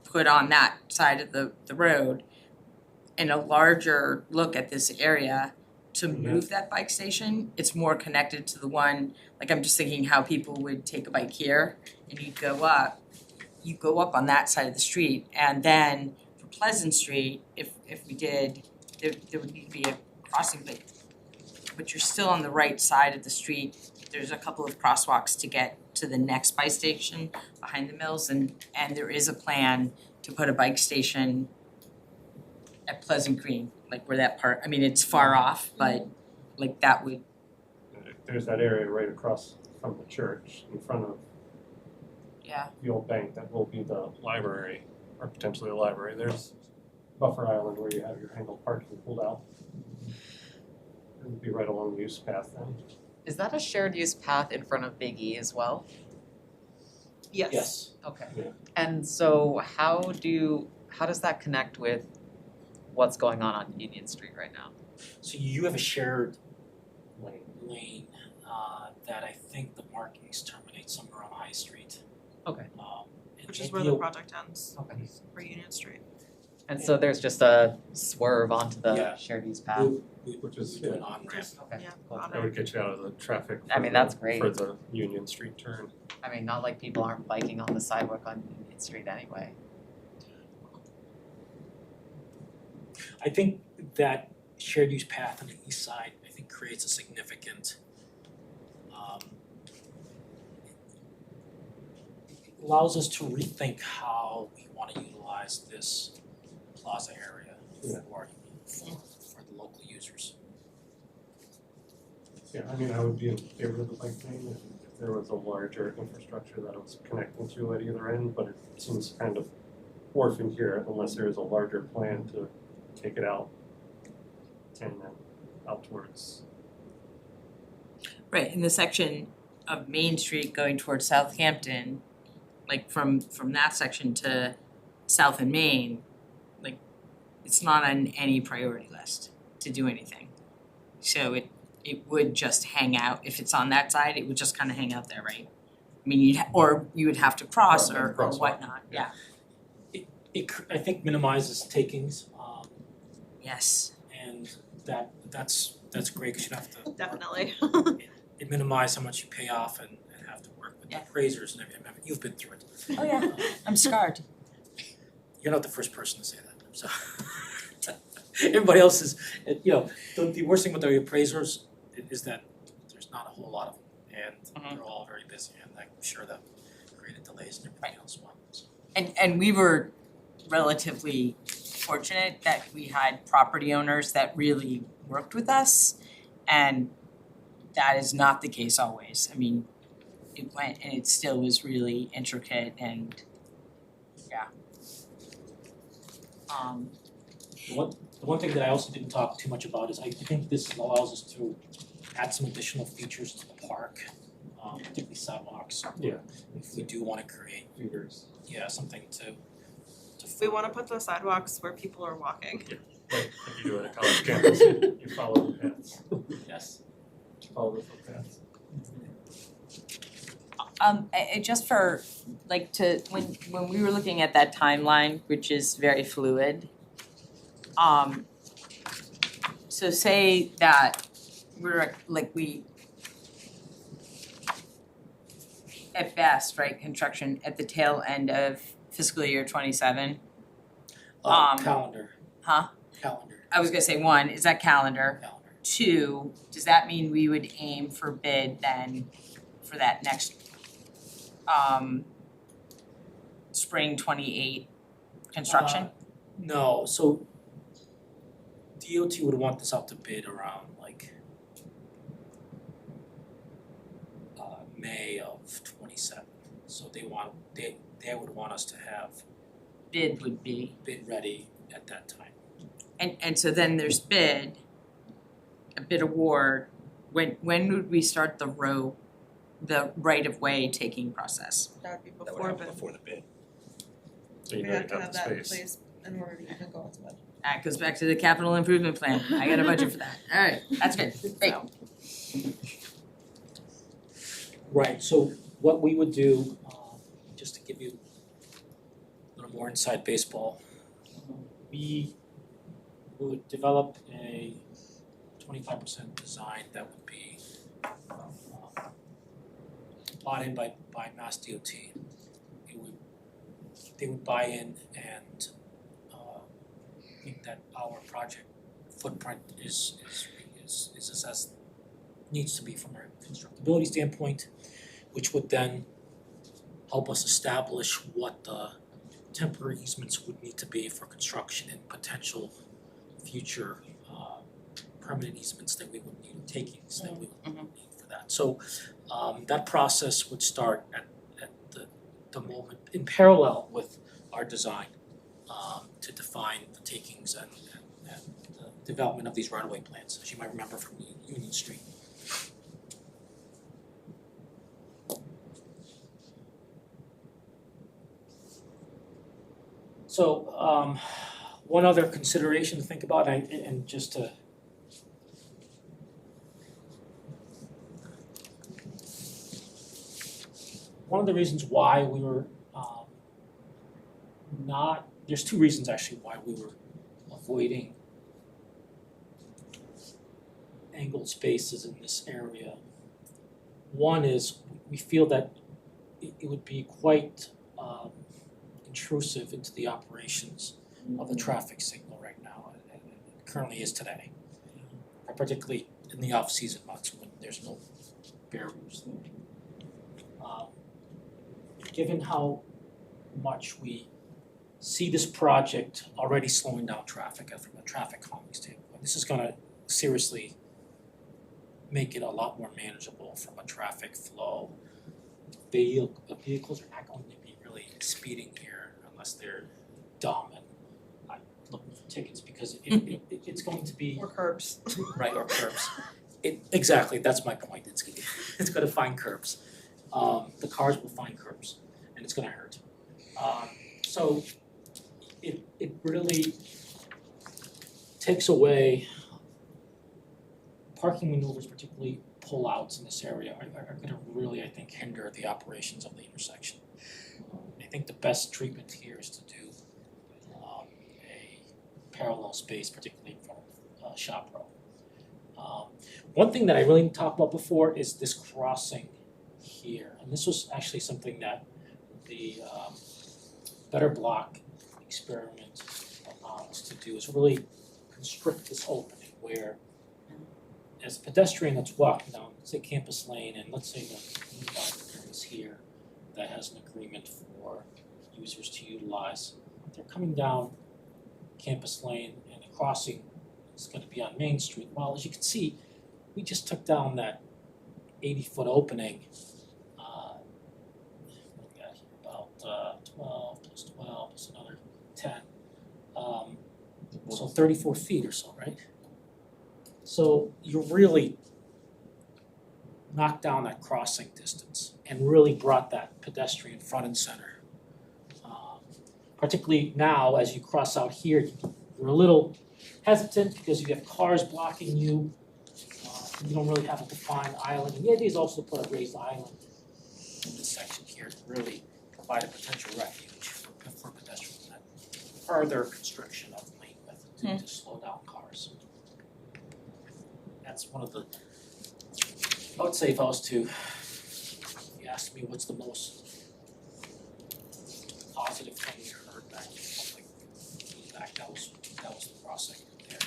put on that side of the road and a larger look at this area to move that bike station, it's more connected to the one, like I'm just thinking how people would take a bike here and you go up on that side of the street, and then for Pleasant Street, if we did, there would need to be a crossing, but you're still on the right side of the street. There's a couple of crosswalks to get to the next bike station behind the mills, and there is a plan to put a bike station at Pleasant Green, like where that part, I mean, it's far off, but like that would,
There's that area right across from the church in front of
yeah.
the old bank that will be the library, or potentially a library. There's buffer island where you have your angled parking pulled out. It would be right along the use path then.
Is that a shared use path in front of Big E as well?
Yes.
Okay.
Yeah.
And so how does that connect with what's going on Union Street right now?
So you have a shared lane that I think the markings terminate somewhere on High Street.
Okay.
And
Which is
maybe
where the project ends,
Okay.
for Union Street.
And so there's just a swerve onto the
Yeah.
shared use path?
Which is,
we do
yeah.
an on-ramp.
Okay,
Yeah,
cool.
on
That would get you out of the traffic.
I mean, that's great.
For the Union Street turn.
I mean, not like people aren't biking on the sidewalk on Union Street anyway.
I think that shared use path on the east side, I think creates a significant allows us to rethink how we want to utilize this plaza area for the local users.
Yeah, I mean, I would be in favor of the bike lane if there was a larger infrastructure that was connecting to at either end, but it seems kind of orphaned here unless there is a larger plan to take it out and then out towards.
Right, in the section of Main Street going towards Southampton, like from that section to South and Main, like it's not on any priority list to do anything. So it would just hang out, if it's on that side, it would just kind of hang out there, right? I mean, you would have to cross or
Crosswalk.
whatnot, yeah.
I think minimizes takings,
Yes.
and that's great because you don't have to.
Definitely.
It minimizes how much you pay off and have to work with the
Yeah.
appraisers and everything. I mean, you've been through it.
Oh yeah, I'm scarred.
You're not the first person to say that, so. Everybody else is, the worst thing with the appraisers is that there's not a whole lot of them, and they're all very busy, and I'm sure that created delays and everything else. So.
And we were relatively fortunate that we had property owners that really worked with us, and that is not the case always. I mean, it went and it still was really intricate and yeah.
The one thing that I also didn't talk too much about is I think this allows us to add some additional features to the park, particularly sidewalks.
Yeah.
If we do wanna create,
Feeders.
something to
We wanna put the sidewalks where people are walking.
Like you do at a college campus, you follow the paths.
yes.
Follow the footpaths.
Just for like when we were looking at that timeline, which is very fluid, so say that we're at best, right, construction at the tail end of fiscal year 27.
Calendar.
Huh?
Calendar.
I was gonna say one, is that calendar?
Calendar.
Two, does that mean we would aim for bid then for that next spring 28 construction?
No, so DOT would want this out to bid around May of 27. So they would want us to have
Bid would be,
bid ready at that time.
and so then there's bid, a bid award, when would we start the right of way taking process?
That would be
That would
before
happen
bid.
before the bid.
So you
We
already
have to have
the
that in
space.
place in order to even go out to bid.
That goes back to the capital improvement plan. I got a budget for that. All right, that's good. Great.
Right, so what we would do, just to give you a little more inside baseball, we would develop a 25% design that would be bought in by Mass DOT. They would buy in and think that our project footprint is as needs to be from a constructability standpoint, which would then help us establish what the temporary easements would need to be for construction and potential future permanent easements that we would need, takings that we would need for that. So that process would start at the moment in parallel with our design to define the takings and the development of these right-of-way plans, as you might remember from Union Street. So one other consideration to think about, and just to one of the reasons why we were there's two reasons actually why we were avoiding angled spaces in this area. One is we feel that it would be quite intrusive into the operations of the traffic signal right now, and it currently is today, particularly in the off-season months when there's no barriers there. Given how much we see this project already slowing down traffic from a traffic calming standpoint, this is gonna seriously make it a lot more manageable from a traffic flow. Vehicles are not going to be really speeding here unless they're dumb and not looking for tickets, because it's going to be
Or curbs.
right, or curbs. Exactly, that's my point. It's gonna find curbs. The cars will find curbs, and it's gonna hurt. So it really takes away parking maneuvers, particularly pullouts in this area, are gonna really, I think, hinder the operations of the intersection. I think the best treatment here is to do a parallel space, particularly in front of Shop Row. One thing that I really didn't talk about before is this crossing here, and this was actually something that the Better Block experiment allowed us to do, is really constrict this opening where, as a pedestrian that's walking down, say Campus Lane, and let's say the is here that has an agreement for users to utilize, they're coming down Campus Lane and the crossing is gonna be on Main Street. Well, as you can see, we just took down that 80-foot opening. What do we got here? About 12 plus 12 plus another 10. So 34 feet or so, right? So you really knocked down that crossing distance and really brought that pedestrian front and center. Particularly now, as you cross out here, you're a little hesitant because you have cars blocking you. You don't really have a defined island. And the idea is also to put a raised island in this section here to really provide a potential refuge for pedestrians. That further constriction of lane width to slow down cars. That's one of the, I would say if I was to, if you asked me what's the most positive thing you heard back in public feedback, that was the crossing there.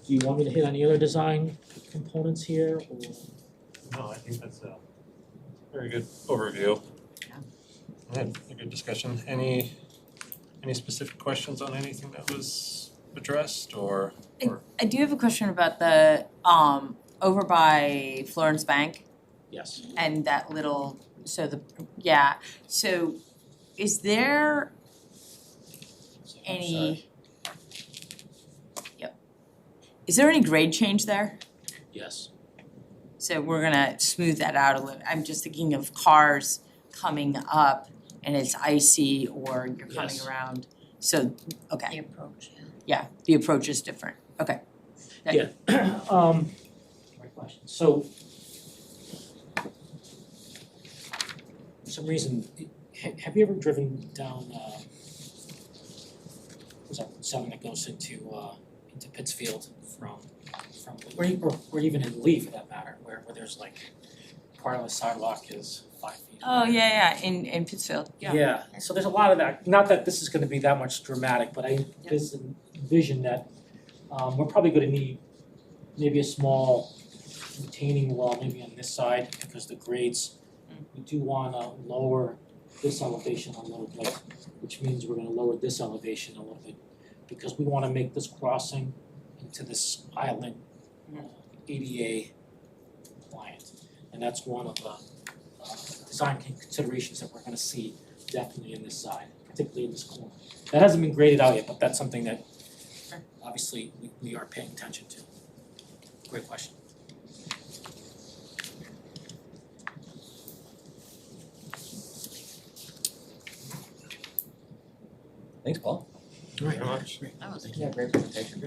Do you want me to hit any other design components here, or?
No, I think that's a very good overview.
Yeah.
A good discussion. Any specific questions on anything that was addressed or?
I do have a question about the over by Florence Bank
Yes.
and that little, so is there any, Is there any grade change there?
Yes.
So we're gonna smooth that out a little. I'm just thinking of cars coming up and it's icy or you're coming
Yes.
around. So,
The
okay,
approach, yeah.
yeah, the approach is different. Okay.
Yeah. Great question. So, for some reason, have you ever driven down, what's that, 7 that goes into Pittsfield from, or even in Lee for that matter, where there's like, part of the sidewalk is 5 feet.
Oh, yeah, in Pittsfield, yeah.
Yeah, so there's a lot of that, not that this is gonna be that much dramatic, but I envision that we're probably gonna need maybe a small retaining wall, maybe on this side, because the grades, we do wanna lower this elevation a little bit, which means we're gonna lower this elevation a little bit, because we wanna make this crossing into this island ADA compliant. And that's one of the design considerations that we're gonna see definitely in this side, particularly in this corner. That hasn't been graded out yet, but that's something that obviously we are paying attention to. Great question.
Thanks, Paul.
Very much.
That was
Yeah, great presentation.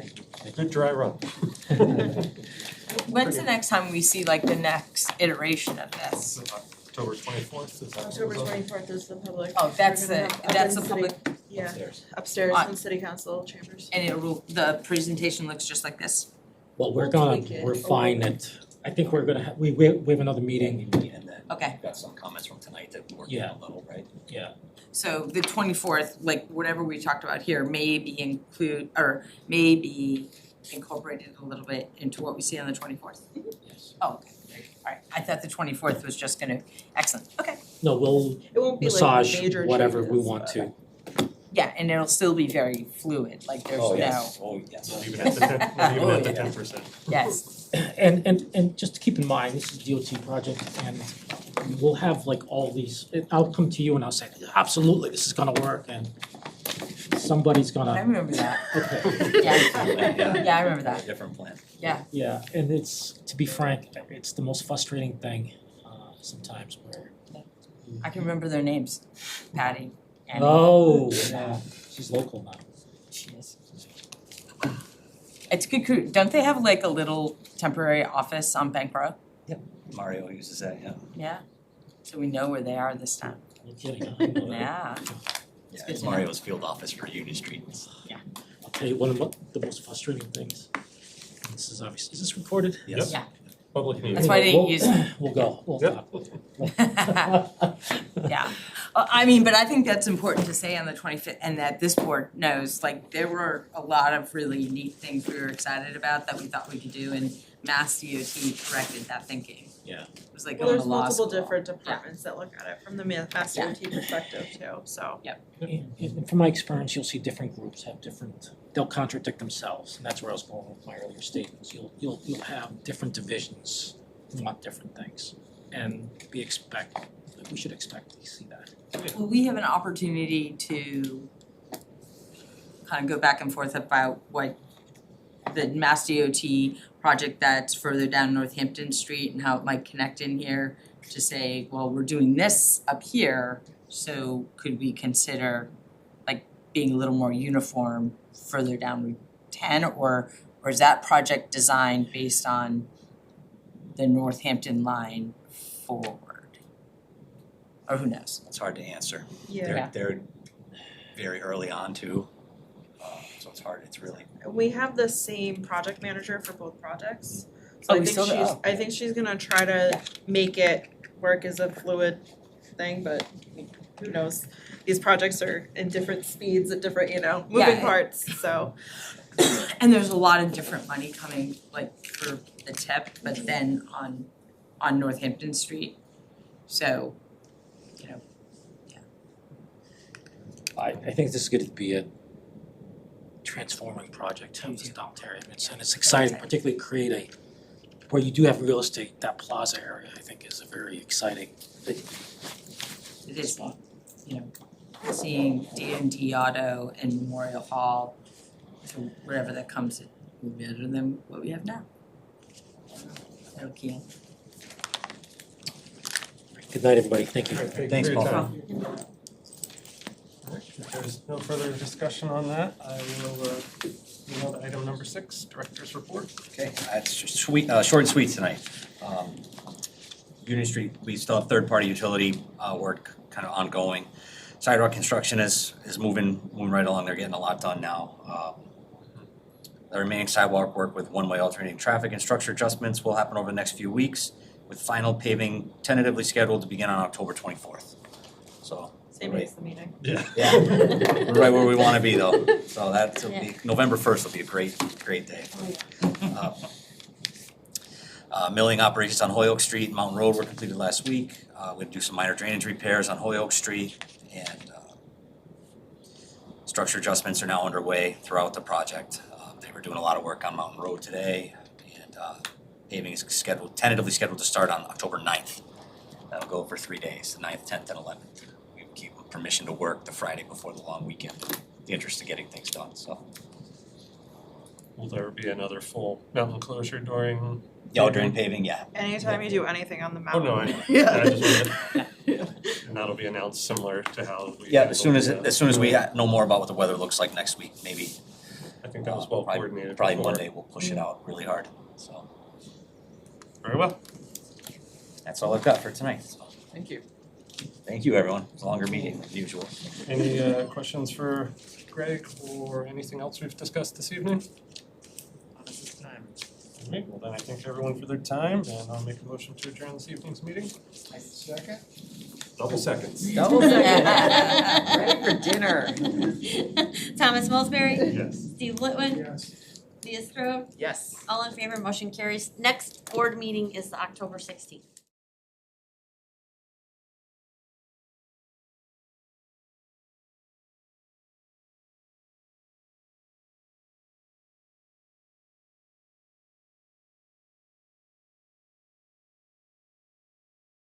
Good dry run.
When's the next time we see like the next iteration of this?
October 24th, is that?
October 24th is the public.
Oh, that's
We're gonna
the,
have up
that's
in
the
city-
public,
Yeah,
Upstairs.
upstairs
On-
in city council chambers.
and the presentation looks just like this?
Well, we're
We'll
gonna
tweak it.
refine it. I think we're gonna have, we have another meeting.
And then
Okay.
we've got some comments from tonight that we're working
Yeah.
on a little, right?
So the 24th, like whatever we talked about here may be may be incorporated a little bit into what we see on the 24th.
Yes.
Oh, okay, alright, I thought the 24th was just gonna, excellent, okay.
No, we'll
It won't be like
massage
major
whatever we
changes,
want
but-
to.
Yeah, and it'll still be very fluid, like there's
Oh,
no,
yes, oh, yes.
Not even at the 10, not even at the
Oh, yeah.
10%.
yes,
And just to keep in mind, this is a DOT project and we'll have like all these, I'll come to you and I'll say, absolutely, this is gonna work and somebody's
I
gonna,
remember that,
okay.
yeah, I remember that,
Different plan.
Yeah, and it's, to be frank, it's the most frustrating thing sometimes where.
I can remember their names, Patty, Annie.
Oh, yeah, she's local now.
She is. It's good crew, don't they have like a little temporary office on Bank Row?
Mario uses that, yeah.
Yeah, so we know where they are this time,
No kidding, I know that.
yeah.
Yeah,
good
it's
to know.
Mario's field office for Union Street.
I'll tell you one of the most frustrating things. This is obviously, is this recorded?
Yes.
Yeah.
Public meeting.
That's why they
We'll-
use-
We'll go, we'll
Yep.
talk.
Yeah, I mean, but I think that's important to say on the 25th, and that this board knows, like, there were a lot of really neat things we were excited about that we thought we could do, and Mass DOT corrected that thinking.
Yeah.
It was like
Well,
going
there's
to law
multiple
school.
different departments that look at it from the Mass
Yeah.
DOT perspective too, so.
And from my experience, you'll see different groups have different, they'll contradict themselves, and that's where I was going with my earlier statements. You'll have different divisions want different things, and we should expect to see that.
Well, we have an opportunity to kind of go back and forth about what the Mass DOT project that's further down Northampton Street and how it might connect in here to say, well, we're doing this up here, so could we consider like being a little more uniform further down Route 10, or is that project designed based on the Northampton line forward? Or who knows?
It's hard to answer.
Yeah,
They're very early on too, so it's hard, it's really.
we have the same project manager for both projects. So
Oh,
I
we
think
still do?
she's,
Oh.
I think she's gonna try to make it work as a fluid thing, but who knows? These projects are in different speeds at different, moving
Yeah.
parts, so.
And there's a lot of different money coming, like for the tip, but then on Northampton Street. So,
I think this is going to be a transforming project of this downtown area, and it's exciting, particularly create where you do have real estate, that plaza area, I think is a very exciting.
it is, seeing D&D Auto and Memorial Hall, to wherever that comes better than what we have now. Okay.
Good night, everybody. Thank you.
All right, thank you
Thanks,
for your
Paul.
time. All right, if there's no further discussion on that, I will move on to item number 6, Director's Report.
Okay, it's just sweet, short and sweet tonight. Union Street, we still have third-party utility work kind of ongoing. Sidewalk construction is moving right along. They're getting a lot done now. The remaining sidewalk work with one-way alternating traffic and structure adjustments will happen over the next few weeks, with final paving tentatively scheduled to begin on October 24th. So,
Same
Right.
as the meeting.
yeah, we're right where we want to be though. So that'll be, November 1st will be a great day. Milling operations on Holyoke Street and Mountain Road were completed last week. We'd do some minor drainage repairs on Holyoke Street, and structure adjustments are now underway throughout the project. They were doing a lot of work on Mountain Road today, and paving is tentatively scheduled to start on October 9th. That'll go for 3 days, the 9th, 10th, and 11th. We keep permission to work the Friday before the long weekend, in the interest of getting things done, so.
Will there be another full mountain closure during?
Yeah, during paving, yeah.
Anytime you do anything on the
Oh,
mountain.
no, I just wanted, and that'll be announced similar to how we.
Yeah, as soon as
handled
we know more about what the weather looks like next week, maybe.
I think that was well
probably-
coordinated
Probably
before.
Monday, we'll push it out really hard, so.
Very well.
That's all I've got for tonight, so.
Thank you.
Thank you, everyone. It's a longer meeting than usual.
Any questions for Greg or anything else we've discussed this evening?
Not at this time.
All right, well then I thank everyone for their time, and I'll make a motion to adjourn this evening's meeting.
Second?
Double seconds.
Double second. Ready for dinner.
Thomas Mulsberry,
Yes.
Steve Litwin,
Yes.
Leah Strode,
Yes.
all in favor, motion carries. Next board meeting is October 16th.